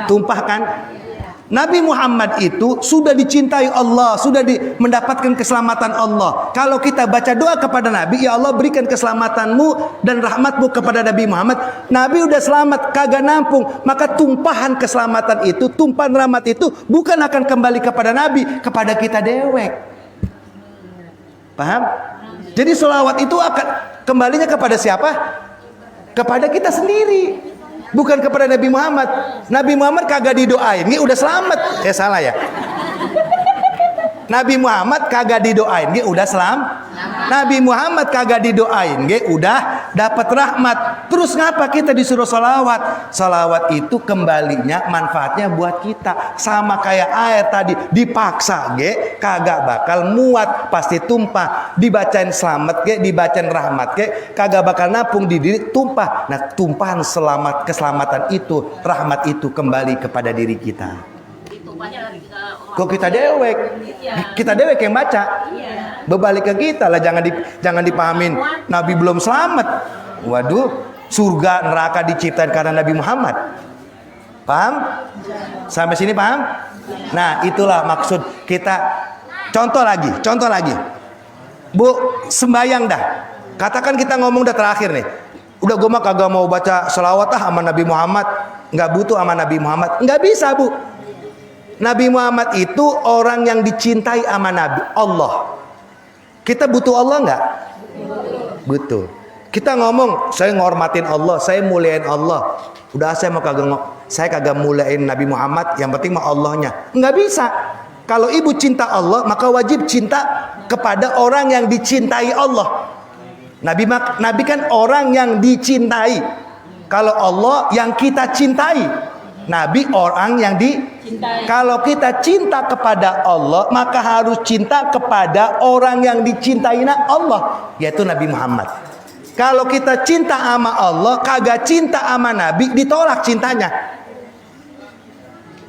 Tumpah kan? Nabi Muhammad itu sudah dicintai Allah, sudah mendapatkan keselamatan Allah. Kalau kita baca doa kepada Nabi, ya Allah berikan keselamatanmu dan rahmatmu kepada Nabi Muhammad. Nabi udah selamat, kagak nampung. Maka tumpahan keselamatan itu, tumpahan rahmat itu bukan akan kembali kepada Nabi, kepada kita dewek. Paham? Jadi sholawat itu akan kembalinya kepada siapa? Kepada kita sendiri. Bukan kepada Nabi Muhammad. Nabi Muhammad kagak didoain, ini udah selamat. Salah ya. Nabi Muhammad kagak didoain, dia udah Nabi Muhammad kagak didoain, dia udah dapat rahmat. Terus ngapa kita disuruh salawat? Salawat itu kembalinya manfaatnya buat kita. Sama kayak air tadi, dipaksa kagak bakal muat, pasti tumpah. Dibacain selamat dibacain rahmat kagak bakal napung di diri, tumpah. Nah, tumpahan keselamatan itu, rahmat itu kembali kepada diri kita. Kok kita dewek? Kita dewek yang baca. Berbalik ke kita lah, jangan dipahamin Nabi belum selamat. Waduh, surga neraka diciptakan karena Nabi Muhammad. Paham? Sampai sini paham? Nah, itulah maksud kita. Contoh lagi. Bu, sembayang dah. Katakan kita ngomong udah terakhir nih. Udah gue mah kagak mau baca selawat sama Nabi Muhammad. Nggak butuh sama Nabi Muhammad. Nggak bisa, Bu. Nabi Muhammad itu orang yang dicintai sama Nabi Allah. Kita butuh Allah nggak? Butuh. Kita ngomong, saya ngormatin Allah, saya muliain Allah. Udah saya kagak muliain Nabi Muhammad, yang penting mah Allahnya. Nggak bisa. Kalau ibu cinta Allah, maka wajib cinta kepada orang yang dicintai Allah. Nabi kan orang yang dicintai. Kalau Allah yang kita cintai, Nabi orang yang dicintai. Kalau kita cinta kepada Allah, maka harus cinta kepada orang yang dicintai Allah, yaitu Nabi Muhammad. Kalau kita cinta sama Allah, kagak cinta sama Nabi, ditolak cintanya.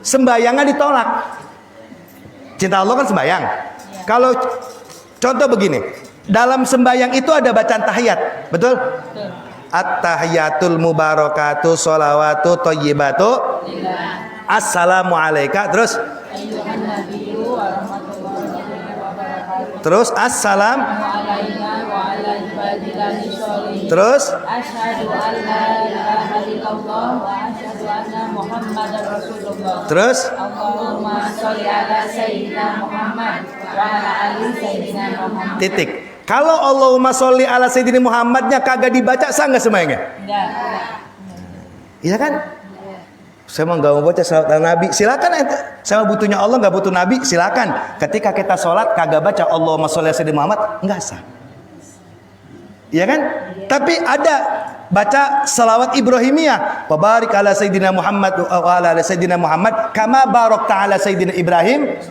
Sembayangnya ditolak. Cinta Allah kan sembayang. Kalau contoh begini, dalam sembayang itu ada bacaan tahiyat, betul? At-tahiyatul mubarakatuh sholawatu thayyibatu assalamu alayka, terus assalam, terus Asyhadu an la ilaha illallah wa asyhadu anna Muhammadar Rasulullah. Terus Allahumma sholli ala sayyidina Muhammad wa ala ali sayyidina Muhammad. titik. Kalau Allahumma sholli ala sayyidina Muhammadnya kagak dibaca, sah nggak semuanya? Enggak. Iya kan? Saya mau nggak mau baca salawat ala Nabi, silakan. Saya butuhnya Allah, nggak butuh Nabi, silakan. Ketika kita sholat kagak baca Allahumma sholli ala sayyidina Muhammad, nggak sah. Iya kan? Tapi ada baca salawat Ibrahimiyah, wa barik ala sayyidina Muhammad wa ala sayyidina Muhammad kama barakta ala sayyidina Ibrahim.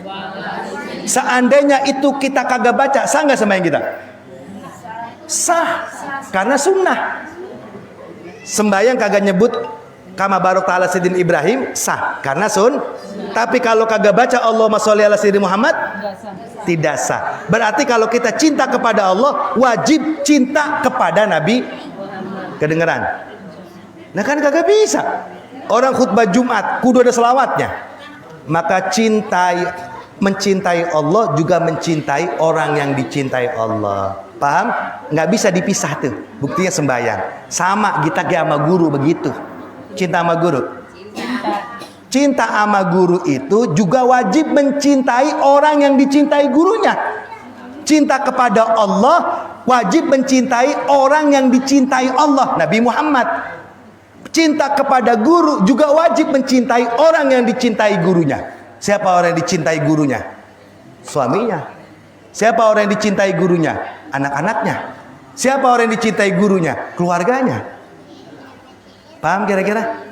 Seandainya itu kita kagak baca, sah nggak sembahyang kita? Sah, karena sunnah. Sembahyang kagak nyebut kama barakta ala sayyidina Ibrahim, sah karena Tapi kalau kagak baca Allahumma sholli ala sayyidina Muhammad, tidak sah. Berarti kalau kita cinta kepada Allah, wajib cinta kepada Nabi. Kedengeran? Nah kan kagak bisa. Orang khutbah Jumat kudu ada selawatnya. Maka mencintai Allah juga mencintai orang yang dicintai Allah. Paham? Nggak bisa dipisah tuh. Buktinya sembahyang. Sama kita kayak sama guru begitu. Cinta sama guru. Cinta sama guru itu juga wajib mencintai orang yang dicintai gurunya. Cinta kepada Allah wajib mencintai orang yang dicintai Allah, Nabi Muhammad. Cinta kepada guru juga wajib mencintai orang yang dicintai gurunya. Siapa orang yang dicintai gurunya? Suaminya. Siapa orang yang dicintai gurunya? Anak-anaknya. Siapa orang yang dicintai gurunya? Keluarganya. Paham kira-kira?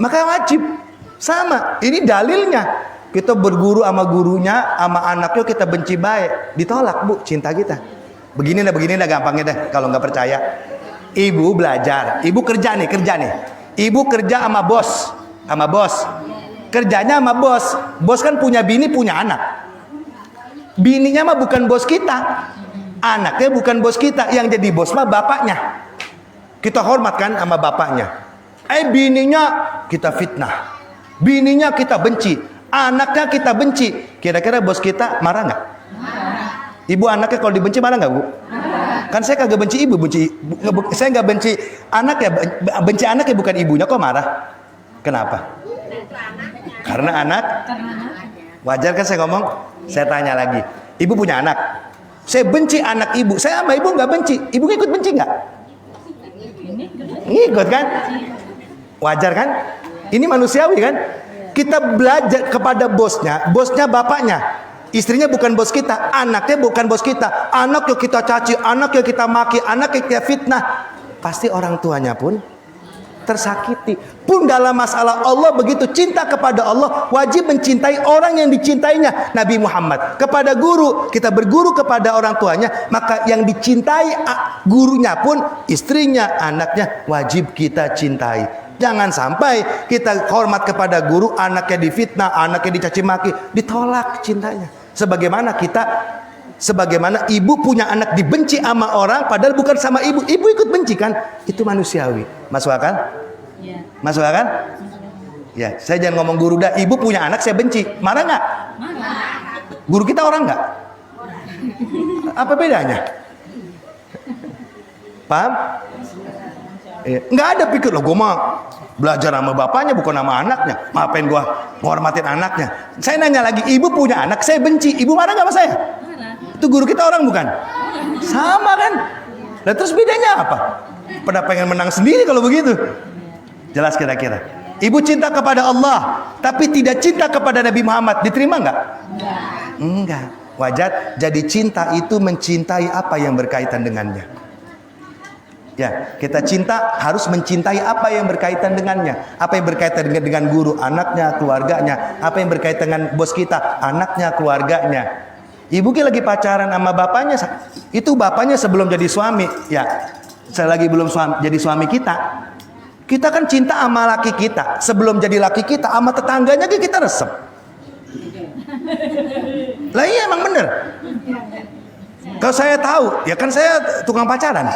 Maka wajib. Sama. Ini dalilnya. Kita berguru sama gurunya, sama anaknya kita benci baik. Ditolak, Bu, cinta kita. Begini dah gampangnya deh kalau nggak percaya. Ibu belajar. Ibu kerja nih. Ibu kerja sama bos. Kerjanya sama bos. Bos kan punya bini, punya anak. Bininya mah bukan bos kita. Anaknya bukan bos kita. Yang jadi bos mah bapaknya. Kita hormatkan sama bapaknya. Bininya kita fitnah, bininya kita benci, anaknya kita benci. Kira-kira bos kita marah nggak? Ibu anaknya kalau dibenci marah nggak, Bu? Kan saya kagak benci ibu, saya nggak benci anak ya, benci anaknya bukan ibunya, kok marah? Kenapa? Karena anak. Wajar kan saya ngomong? Saya tanya lagi, ibu punya anak, saya benci anak ibu, saya sama ibu nggak benci, ibu ikut benci nggak? Ngikut kan? Wajar kan? Ini manusiawi kan? Kita belajar kepada bosnya bapaknya. Istrinya bukan bos kita, anaknya bukan bos kita. Anak yang kita caci, anak yang kita maki, anak yang kita fitnah. Pasti orang tuanya pun tersakiti. Pun dalam masalah Allah begitu, cinta kepada Allah wajib mencintai orang yang dicintainya, Nabi Muhammad. Kepada guru, kita berguru kepada orang tuanya, maka yang dicintai gurunya pun istrinya, anaknya wajib kita cintai. Jangan sampai kita hormat kepada guru, anaknya difitnah, anaknya dicaci maki, ditolak cintanya. Sebagaimana ibu punya anak dibenci sama orang, padahal bukan sama ibu ikut benci kan? Itu manusiawi. Masuk akal? Ya. Masuk akal? Ya, saya jangan ngomong guru dah. Ibu punya anak saya benci, marah nggak? Marah. Guru kita orang nggak? Apa bedanya? Paham? Nggak ada pikir loh, gue mah belajar sama bapaknya bukan sama anaknya. Ngapain gue menghormatin anaknya? Saya nanya lagi, ibu punya anak, saya benci. Ibu marah nggak sama saya? Itu guru kita orang bukan? Sama kan? Nah terus bedanya apa? Pada pengen menang sendiri kalau begitu. Jelas kira-kira. Ibu cinta kepada Allah, tapi tidak cinta kepada Nabi Muhammad. Diterima nggak? Enggak. Wajar. Jadi cinta itu mencintai apa yang berkaitan dengannya. Ya, kita cinta harus mencintai apa yang berkaitan dengannya. Apa yang berkaitan dengan guru, anaknya, keluarganya. Apa yang berkaitan dengan bos kita, anaknya, keluarganya. Ibu kita lagi pacaran sama bapaknya, itu bapaknya sebelum jadi suami. Ya, selagi belum jadi suami kita. Kita kan cinta sama laki kita. Sebelum jadi laki kita, sama tetangganya kita resep. Lah iya emang bener. Kalau saya tahu, ya kan saya tukang pacaran.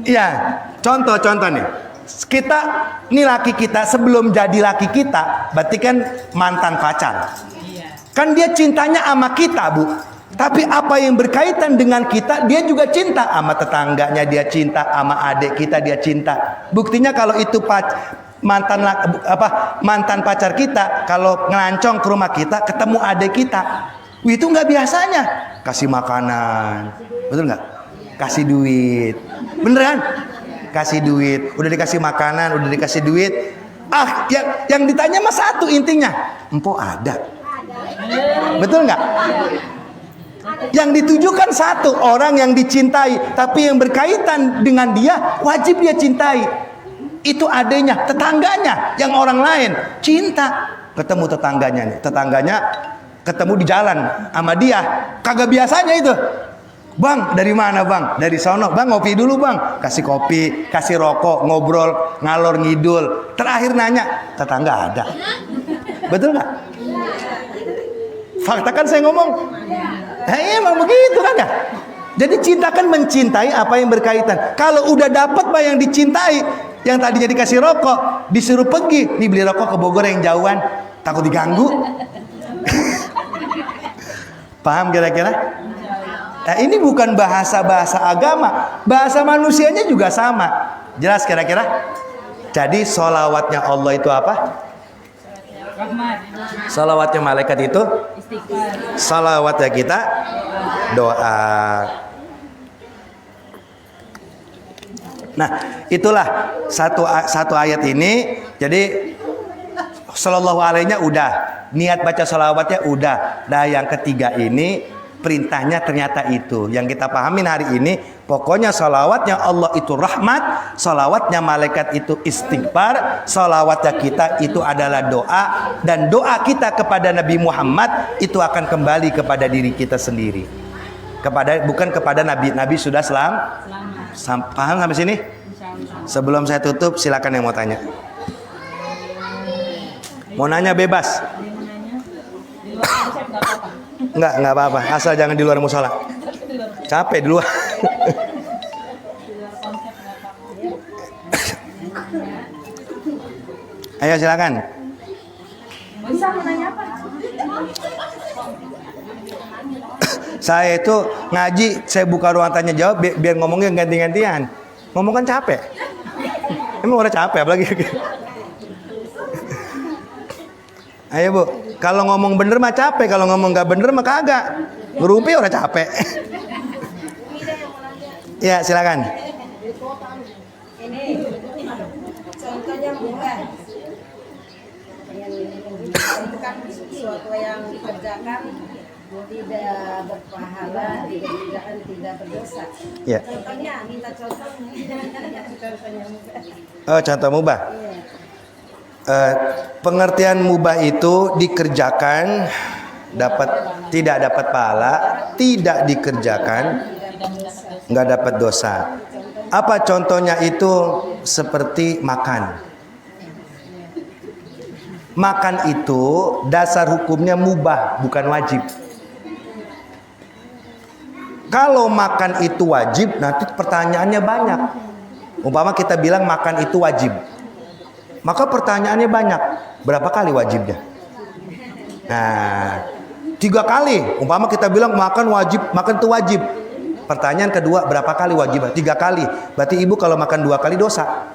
Iya, contoh nih. Kita, ini laki kita sebelum jadi laki kita, berarti kan mantan pacar. Kan dia cintanya sama kita, Bu. Tapi apa yang berkaitan dengan kita, dia juga cinta sama tetangganya, dia cinta sama adik kita, dia cinta. Buktinya kalau itu mantan pacar kita, kalau ngelancong ke rumah kita, ketemu adik kita. Itu nggak biasanya kasih makanan, betul nggak? Kasih duit, bener kan? Kasih duit, udah dikasih makanan, udah dikasih duit. Yang ditanya mah satu intinya, empok ada, betul nggak? Yang ditujukan satu, orang yang dicintai, tapi yang berkaitan dengan dia wajib dia cintai. Itu adanya, tetangganya, yang orang lain cinta. Ketemu tetangganya nih, ketemu di jalan sama dia, kagak biasanya itu. Bang, dari mana bang? Dari sono. Bang, ngopi dulu bang. Kasih kopi, kasih rokok, ngobrol, ngalor ngidul. Terakhir nanya, tetangga ada. Betul nggak? Fakta kan saya ngomong. Emang begitu kan ya? Jadi cinta kan mencintai apa yang berkaitan. Kalau udah dapat apa yang dicintai, yang tadinya dikasih rokok, disuruh pergi, nih beli rokok ke Bogor yang jauhan, takut diganggu. Paham kira-kira? Nah, ini bukan bahasa-bahasa agama, bahasa manusianya juga sama. Jelas kira-kira? Jadi sholawatnya Allah itu apa? Sholawatnya malaikat itu? Sholawatnya kita? Doa. Nah, itulah satu ayat ini. Jadi sallallahu alaihi udah, niat baca sholawatnya udah. Nah yang ketiga ini perintahnya ternyata itu yang kita pahamin hari ini. Pokoknya sholawatnya Allah itu rahmat, sholawatnya malaikat itu istighfar, sholawatnya kita itu adalah doa, dan doa kita kepada Nabi Muhammad itu akan kembali kepada diri kita sendiri, bukan kepada Nabi. Nabi sudah paham sampai sini? Sebelum saya tutup, silakan yang mau tanya. Mau nanya bebas. Enggak apa-apa. Asal jangan di luar musola. Capek di luar. Ayo silakan. Bisa mau nanya apa? Saya itu ngaji, saya buka ruang tanya jawab biar ngomongnya ganti-gantian. Ngomong kan capek. Emang udah capek apalagi. Ayo Bu, kalau ngomong bener mah capek, kalau ngomong nggak bener mah kagak. Ngerumpi udah capek. Ya silakan. Ini contohnya bukan bukan sesuatu yang dikerjakan tidak berpahala, tidak berdosa. Ya. Contohnya minta contohnya. Contohnya mubah. Oh, contoh mubah. Iya. Pengertian mubah itu dikerjakan tidak dapat pahala, tidak dikerjakan nggak dapat dosa. Apa contohnya itu? Seperti makan. Makan itu dasar hukumnya mubah, bukan wajib. Kalau makan itu wajib, nanti pertanyaannya banyak. Umpama kita bilang makan itu wajib, maka pertanyaannya banyak. Berapa kali wajibnya? Nah, 3 kali. Umpama kita bilang makan itu wajib. Pertanyaan kedua, berapa kali wajib? 3 kali. Berarti ibu kalau makan 2 kali dosa.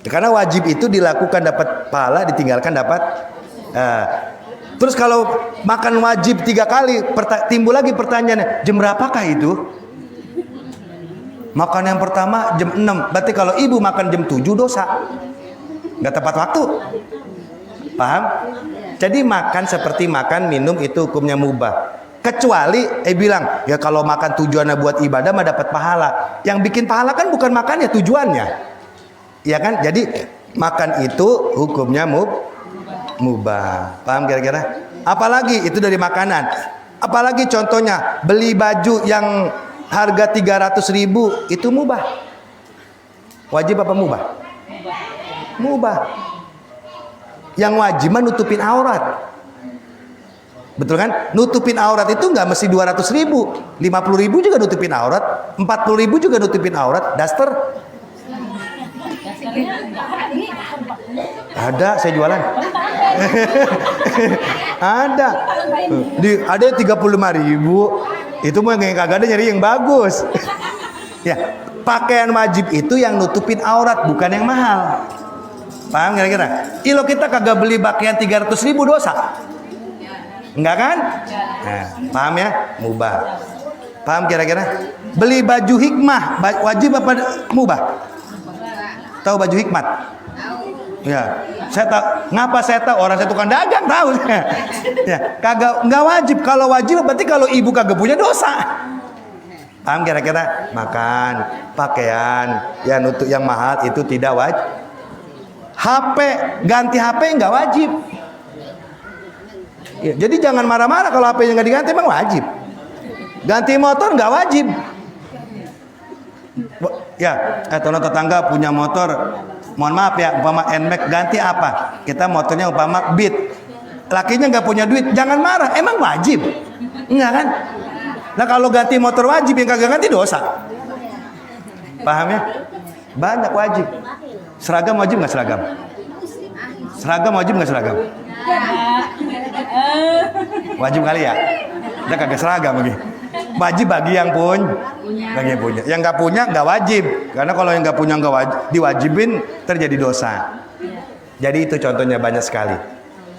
Karena wajib itu dilakukan dapat pahala, ditinggalkan dapat. Terus kalau makan wajib 3 kali, timbul lagi pertanyaannya, jam berapakah itu? Makan yang pertama jam 6. Berarti kalau ibu makan jam 7 dosa. Nggak tepat waktu. Paham? Jadi makan seperti makan minum itu hukumnya mubah. Kecuali bilang, ya kalau makan tujuannya buat ibadah mah dapat pahala. Yang bikin pahala kan bukan makannya, tujuannya. Ya kan? Jadi makan itu hukumnya mubah. Paham kira-kira? Apalagi itu dari makanan. Apalagi contohnya beli baju yang harga 300.000 itu mubah. Wajib apa mubah? Mubah. Yang wajib mah nutupin aurat. Betul kan? Nutupin aurat itu nggak mesti 200.000, 50.000 juga nutupin aurat, 40.000 juga nutupin aurat. Daster? Ada, saya jualan. Ada. Ada 35.000. Itu mah yang kagak ada nyari yang bagus. Ya, pakaian wajib itu yang nutupin aurat, bukan yang mahal. Paham kira-kira? Ilo kita kagak beli pakaian 300.000 dosa. Enggak kan? Nah, paham ya? Mubah. Paham kira-kira? Beli baju hikmah wajib apa mubah? Tahu baju hikmat? Ya, saya tahu. Ngapa saya tahu? Orang saya tukang dagang tahu. Ya, kagak enggak wajib. Kalau wajib berarti kalau ibu kagak punya dosa. Paham kira-kira? Makan, pakaian, yang untuk yang mahal itu tidak wajib. HP, ganti HP enggak wajib. Ya, jadi jangan marah-marah kalau HP-nya nggak diganti, emang wajib. Ganti motor nggak wajib. Ya, teman tetangga punya motor, mohon maaf ya, umpama NMAX ganti apa? Kita motornya umpama Beat, lakinya nggak punya duit, jangan marah, emang wajib? Enggak kan? Nah kalau ganti motor wajib, yang kagak ganti dosa. Paham ya? Banyak wajib. Seragam wajib nggak seragam? Seragam wajib nggak seragam? Wajib kali ya? Kita kagak seragam lagi. Wajib bagi yang punya. Yang nggak punya nggak wajib. Karena kalau yang nggak punya nggak wajib, diwajibin terjadi dosa. Jadi itu contohnya banyak sekali.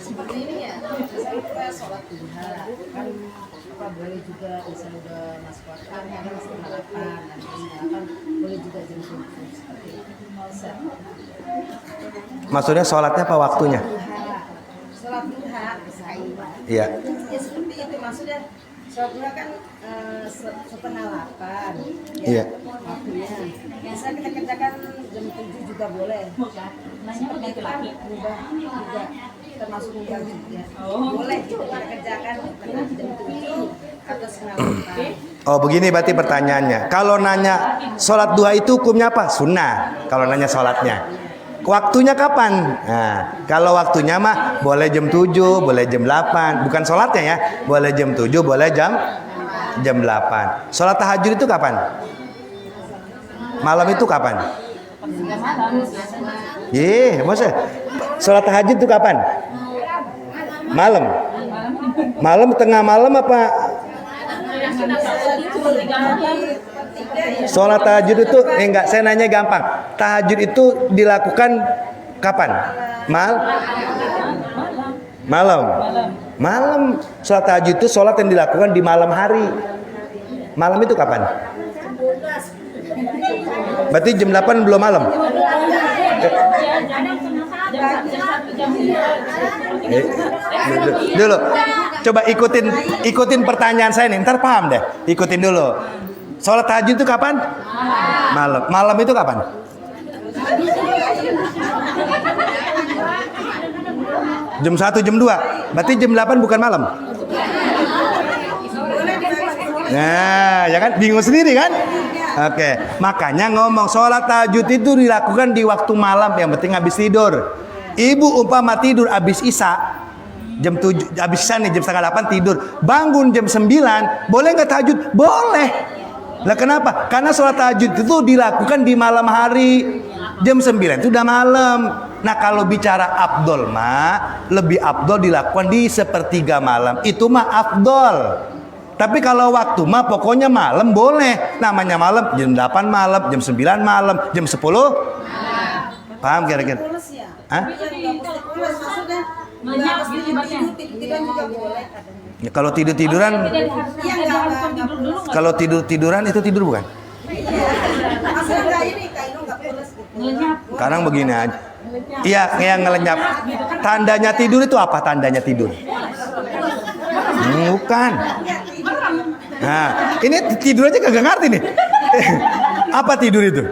Seperti ini ya, misalnya kita sholat duha kan apa boleh juga misalnya udah masuk waktu kan setengah 8 dan setengah 8 boleh juga jam 7 seperti itu. Bisa. Maksudnya sholatnya apa waktunya? Sholat duha bisa. Iya. Ya seperti itu maksudnya. Sholat duha kan setengah 8. Iya. Waktunya. Bisa kita kerjakan jam 7 juga boleh. Seperti itu kan mudah juga termasuk mudah juga. Boleh gitu kita kerjakan jam 7 atau setengah 8. Oh begini berarti pertanyaannya. Kalau nanya sholat duha itu hukumnya apa? Sunnah. Kalau nanya sholatnya. Waktunya kapan? Nah, kalau waktunya mah boleh jam 7, boleh jam 8. Bukan sholatnya ya. Boleh jam 7, boleh jam 8. Sholat tahajud itu kapan? Malam itu kapan? Maksudnya sholat tahajud itu kapan? Malam. Malam tengah malam apa? Sholat tahajud itu enggak, saya nanya gampang. Tahajud itu dilakukan kapan? Malam. Sholat tahajud itu sholat yang dilakukan di malam hari. Malam itu kapan? Berarti jam 8 belum malam. Dulu. Coba ikutin pertanyaan saya nih, ntar paham deh. Ikutin dulu. Sholat tahajud itu kapan? Malam. Malam itu kapan? Jam 1, jam 2. Berarti jam 8 bukan malam. Nah, ya kan? Bingung sendiri kan? Oke. Makanya ngomong sholat tahajud itu dilakukan di waktu malam. Yang penting habis tidur. Ibu umpama tidur habis isya, jam 7, habis isya nih jam setengah 8 tidur. Bangun jam 9, boleh nggak tahajud? Boleh. Lah kenapa? Karena sholat tahajud itu dilakukan di malam hari. Jam 9 itu udah malam. Nah kalau bicara afdol mah, lebih afdol dilakukan di sepertiga malam. Itu mah afdol. Tapi kalau waktu mah pokoknya malam boleh. Namanya malam jam 8 malam, jam 9 malam, jam 10. Paham kira-kira? Pulas ya. Hah? Tapi kan nggak mesti pulas maksudnya. Lenyap Nggak mesti gitu ibaratnya. tidur-tiduran juga boleh katanya. Ya, kalau tidur-tiduran, Iya nggak tidur dulu nggak? kalau tidur-tiduran itu tidur bukan? Maksudnya nggak ini Kak Ino nggak pulas gitu. Lenyap. Sekarang begini aja. Iya, yang ngelenyap. Tandanya tidur itu apa tandanya tidur? Bukan. Nah, ini tidur aja kagak ngerti nih. Apa tidur itu?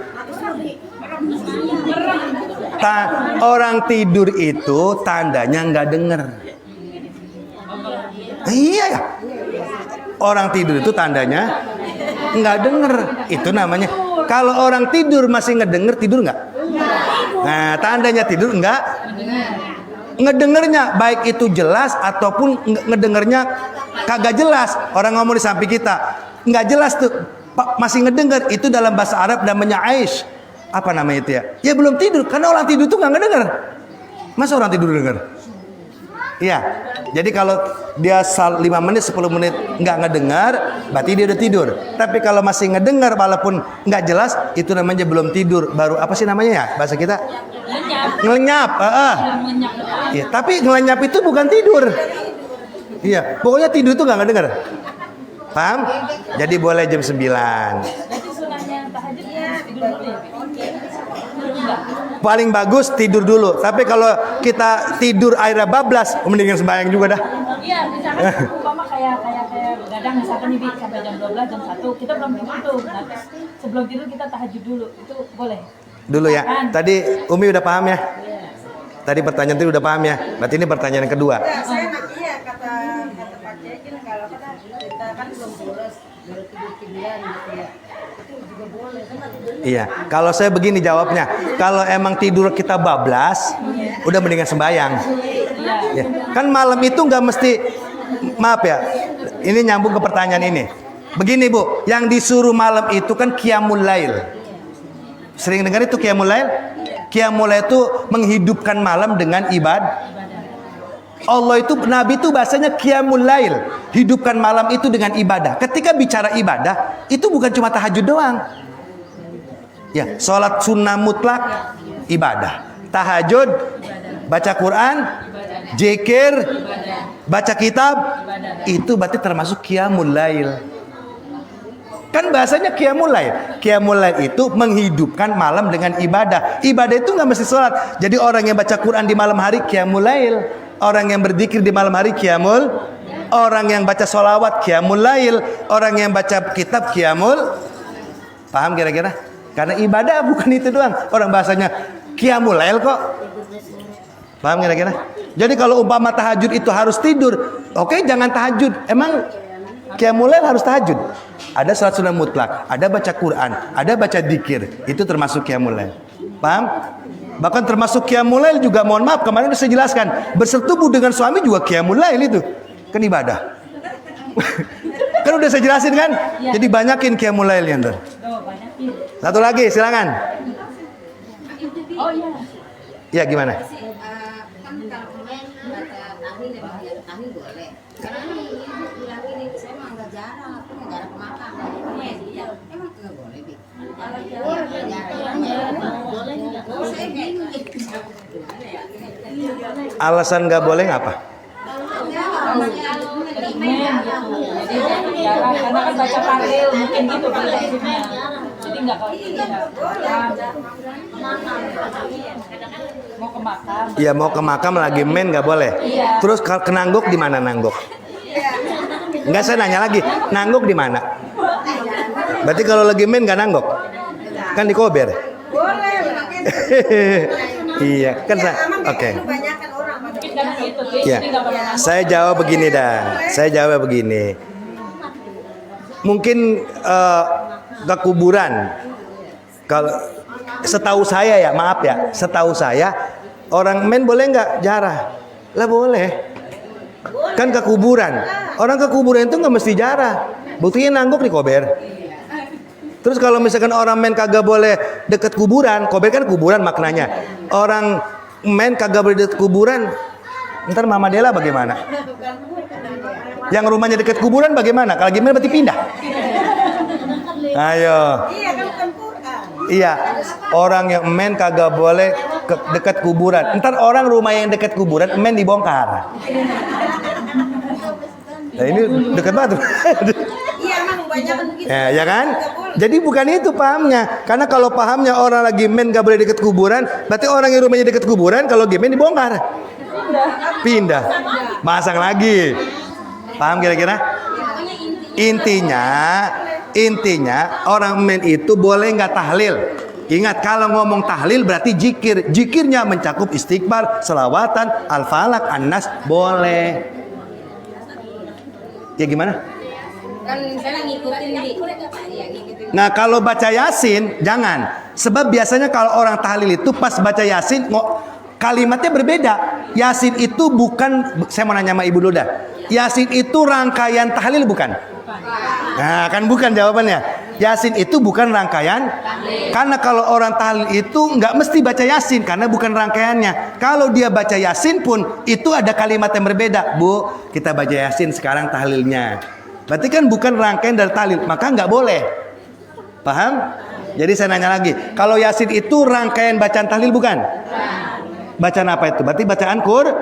Orang tidur itu tandanya nggak denger. Iya ya. Orang tidur itu tandanya nggak denger. Itu namanya. Kalau orang tidur masih ngedenger, tidur nggak? Nah, tandanya tidur nggak? Ngedengernya baik itu jelas ataupun ngedengernya kagak jelas. Orang ngomong di samping kita nggak jelas tuh, masih ngedenger. Itu dalam bahasa Arab namanya aish. Apa namanya itu ya? Ya belum tidur, karena orang tidur tuh nggak ngedenger. Masa orang tidur denger? Iya. Jadi kalau dia 5 menit 10 menit nggak ngedengar, berarti dia udah tidur. Tapi kalau masih ngedengar walaupun nggak jelas, itu namanya belum tidur. Baru apa sih namanya ya bahasa kita? Ngelenyap. Lenyap. Iya, tapi ngelenyap itu bukan tidur. Iya, pokoknya tidur itu nggak ngedengar. Paham? Jadi boleh jam 9. Berarti sunahnya tahajud tidur dulu ya? Paling bagus tidur dulu. Tapi kalau kita tidur airnya bablas, mendingan sembahyang juga dah. Iya, misalkan umpama kayak gadang misalkan nih Bi, sampai jam 12 jam 1 kita belum tidur tuh. Nah, terus sebelum tidur kita tahajud dulu. Itu boleh. Dulu ya. Tadi Umi udah paham ya? Tadi pertanyaan itu udah paham ya? Berarti ini pertanyaan yang kedua. Ya, saya iya kata Pak Cecil kalau kita kan belum bolos, baru tidur-tiduran gitu ya. Itu juga boleh kan tidur. Iya. Kalau saya begini jawabnya. Kalau emang tidur kita bablas, udah mendingan sembahyang. Ya. Kan malam itu nggak mesti, maaf ya. Ini nyambung ke pertanyaan ini. Begini Bu, yang disuruh malam itu kan qiyamul lail. Sering dengar itu qiyamul lail? Qiyamul lail itu menghidupkan malam dengan ibadah. Allah itu, Nabi itu bahasanya qiyamul lail, hidupkan malam itu dengan ibadah. Ketika bicara ibadah, itu bukan cuma tahajud doang. Ya, sholat sunnah mutlak ibadah. Tahajud, baca Quran, zikir, baca kitab, itu berarti termasuk qiyamul lail. Kan bahasanya qiyamul lail. Qiyamul lail itu menghidupkan malam dengan ibadah. Ibadah itu nggak mesti sholat. Jadi orang yang baca Quran di malam hari qiyamul lail. Orang yang berzikir di malam hari qiyamul. Orang yang baca sholawat qiyamul lail. Orang yang baca kitab qiyamul. Paham kira-kira? Karena ibadah bukan itu doang. Orang bahasanya qiyamul lail kok. Paham kira-kira? Jadi kalau umpama tahajud itu harus tidur, oke, jangan tahajud. Emang qiyamul lail harus tahajud? Ada salat sunnah mutlak, ada baca Quran, ada baca dzikir, itu termasuk qiyamul lail. Paham? Bahkan termasuk qiyamul lail juga, mohon maaf, kemarin sudah saya jelaskan, bersetubuh dengan suami juga qiyamul lail itu. Kan ibadah. Kan udah saya jelasin kan? Jadi banyakin qiyamul lailnya, Ntar. Satu lagi, silakan. Oh iya. Ya, gimana? Kan kalau kemarin baca tahlil ya Bang, ya tahlil boleh. Karena ini ibu bilang gini, saya mah nggak jarang, aku nggak jarang ke makam. Iya, emang nggak boleh Bi? Boleh nggak? Saya bingung. Gimana ya? Alasan nggak boleh ngapa? Jarang, karena kan baca tahlil mungkin gitu maksudnya. Jadi nggak kalau mau ke makam. Iya, mau ke makam lagi main nggak boleh. Iya. Terus kalau ke nangguk di mana nangguk? Enggak, saya nanya lagi, nangguk di mana? Berarti kalau lagi main nggak nangguk? Kan di kober. Boleh, makanya. Iya, kan saya. Oke. Kebanyakan orang pada Mungkin karena gitu, Bi. Ya, Jadi nggak boleh nanggung. saya jawab begini dah. Saya jawab begini. Mungkin ke kuburan. Kalau setahu saya ya, maaf ya, setahu saya orang main boleh nggak jarah? Lah boleh. Kan ke kuburan. Orang ke kuburan itu nggak mesti jarah. Buktinya nangguk di kober. Terus kalau misalkan orang main kagak boleh deket kuburan, kober kan kuburan maknanya. Orang men kagak boleh dekat kuburan, ntar Mama Dela bagaimana? Yang rumahnya dekat kuburan bagaimana? Kalau gimana berarti pindah. Ayo. Iya kan bukan Quran. Iya, orang yang men kagak boleh dekat kuburan. Ntar orang rumah yang dekat kuburan men dibongkar. Nah, ini dekat banget. Iya emang banyak kan begitu. Ya kan? Jadi bukan itu pahamnya. Karena kalau pahamnya orang lagi men gak boleh dekat kuburan, berarti orang yang rumahnya dekat kuburan kalau men dibongkar. Pindah. Masang lagi. Paham kira-kira? Intinya orang men itu boleh nggak tahlil. Ingat, kalau ngomong tahlil berarti jikir. Jikirnya mencakup istighfar, selawatan, al-falak, an-nas, boleh. Ya gimana? Kan misalnya ngikutin di. Iya, ngikutin. Nah kalau baca Yasin jangan. Sebab biasanya kalau orang tahlil itu pas baca Yasin kalimatnya berbeda. Yasin itu bukan, saya mau nanya sama Ibu dulu dah. Yasin itu rangkaian tahlil bukan? Nah kan bukan jawabannya. Yasin itu bukan rangkaian. Karena kalau orang tahlil itu nggak mesti baca Yasin karena bukan rangkaiannya. Kalau dia baca Yasin pun itu ada kalimat yang berbeda. Bu, kita baca Yasin sekarang tahlilnya. Berarti kan bukan rangkaian dari tahlil, maka nggak boleh. Paham? Jadi saya nanya lagi, kalau Yasin itu rangkaian bacaan tahlil bukan? Bacaan apa itu? Berarti bacaan Quran.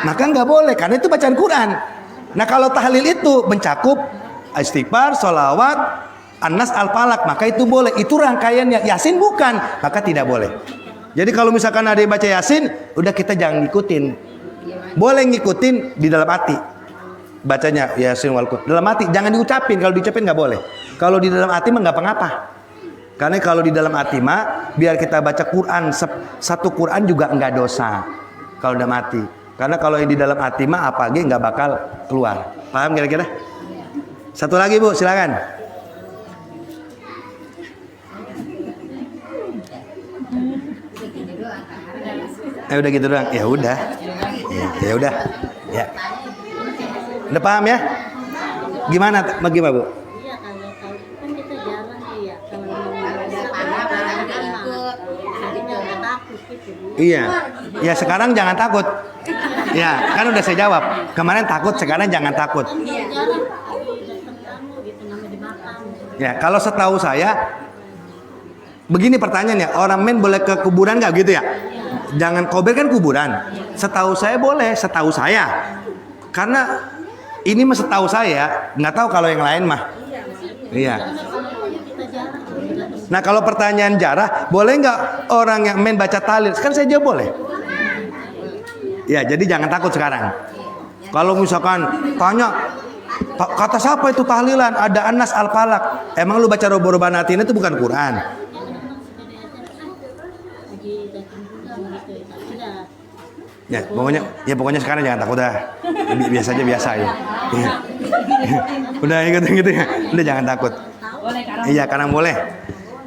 Maka nggak boleh karena itu bacaan Quran. Nah kalau tahlil itu mencakup istighfar, sholawat, an-nas, al-falak, maka itu boleh. Itu rangkaiannya. Yasin bukan, maka tidak boleh. Jadi kalau misalkan ada yang baca Yasin, udah kita jangan ngikutin. Boleh ngikutin di dalam hati. Bacanya Yasin wal Qur'an. Dalam hati, jangan diucapin. Kalau diucapin nggak boleh. Kalau di dalam hati mah nggak apa-apa. Karena kalau di dalam hati mah, biar kita baca Quran satu Quran juga nggak dosa. Kalau dalam hati. Karena kalau yang di dalam hati mah apalagi nggak bakal keluar. Paham kira-kira? Satu lagi Bu, silakan. Udah gitu doang. Ya udah. Ya udah. Ya. Udah paham ya? Gimana Bu? Iya kalau tahu kan kita jalan ya kalau mau takut gitu. Iya. Ya sekarang jangan takut. Ya, kan udah saya jawab. Kemarin takut, sekarang jangan takut. Jalan udah ketemu gitu nama di makam. Ya, kalau setahu saya begini pertanyaannya, orang men boleh ke kuburan nggak gitu ya? Jangan kober kan kuburan. Setahu saya boleh, setahu saya. Karena ini mah setahu saya, nggak tahu kalau yang lain mah. Iya. Nah kalau pertanyaan jarah, boleh nggak orang yang men baca tahlil? Kan saya jawab boleh. Ya, jadi jangan takut sekarang. Kalau misalkan tanya, kata siapa itu tahlilan? Ada Anas Al-Falak. Emang lu baca Robo-Robanatin itu bukan Quran? Ya pokoknya sekarang jangan takut dah. Biasa aja biasa ya. Udah gitu ya. Udah jangan takut. Iya, karena boleh.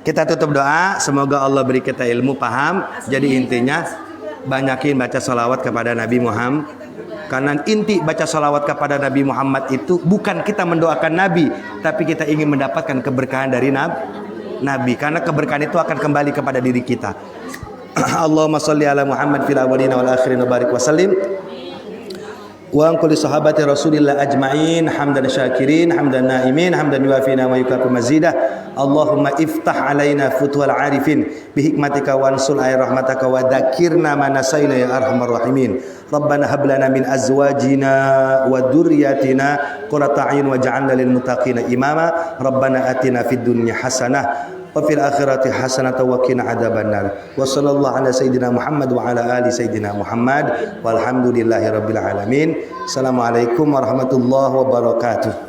Kita tutup doa, semoga Allah beri kita ilmu, paham. Jadi intinya banyakin baca salawat kepada Nabi Muhammad. Karena inti baca salawat kepada Nabi Muhammad itu bukan kita mendoakan Nabi, tapi kita ingin mendapatkan keberkahan dari Nabi. Karena keberkahan itu akan kembali kepada diri kita. Allahumma sholli ala Muhammad fil awwalin wal akhirin wa barik wa sallim. Wa an kulli sahabati Rasulillah ajma'in hamdan syakirin hamdan naimin hamdan yuafina wa yukafi mazidah. Allahumma iftah alaina futuhal arifin bihikmatika wa ansul ayat rahmataka wa dzakirna ma nasaina ya arhamar rahimin. Rabbana hab lana min azwajina wa dzurriyyatina qurrata a'yun waj'alna lil muttaqina imama. Rabbana atina fid dunya hasanah wa fil akhirati hasanatan wa qina adzabannar. Wa sallallahu ala sayyidina Muhammad wa ala ali sayyidina Muhammad walhamdulillahi rabbil alamin. Assalamualaikum warahmatullahi wabarakatuh.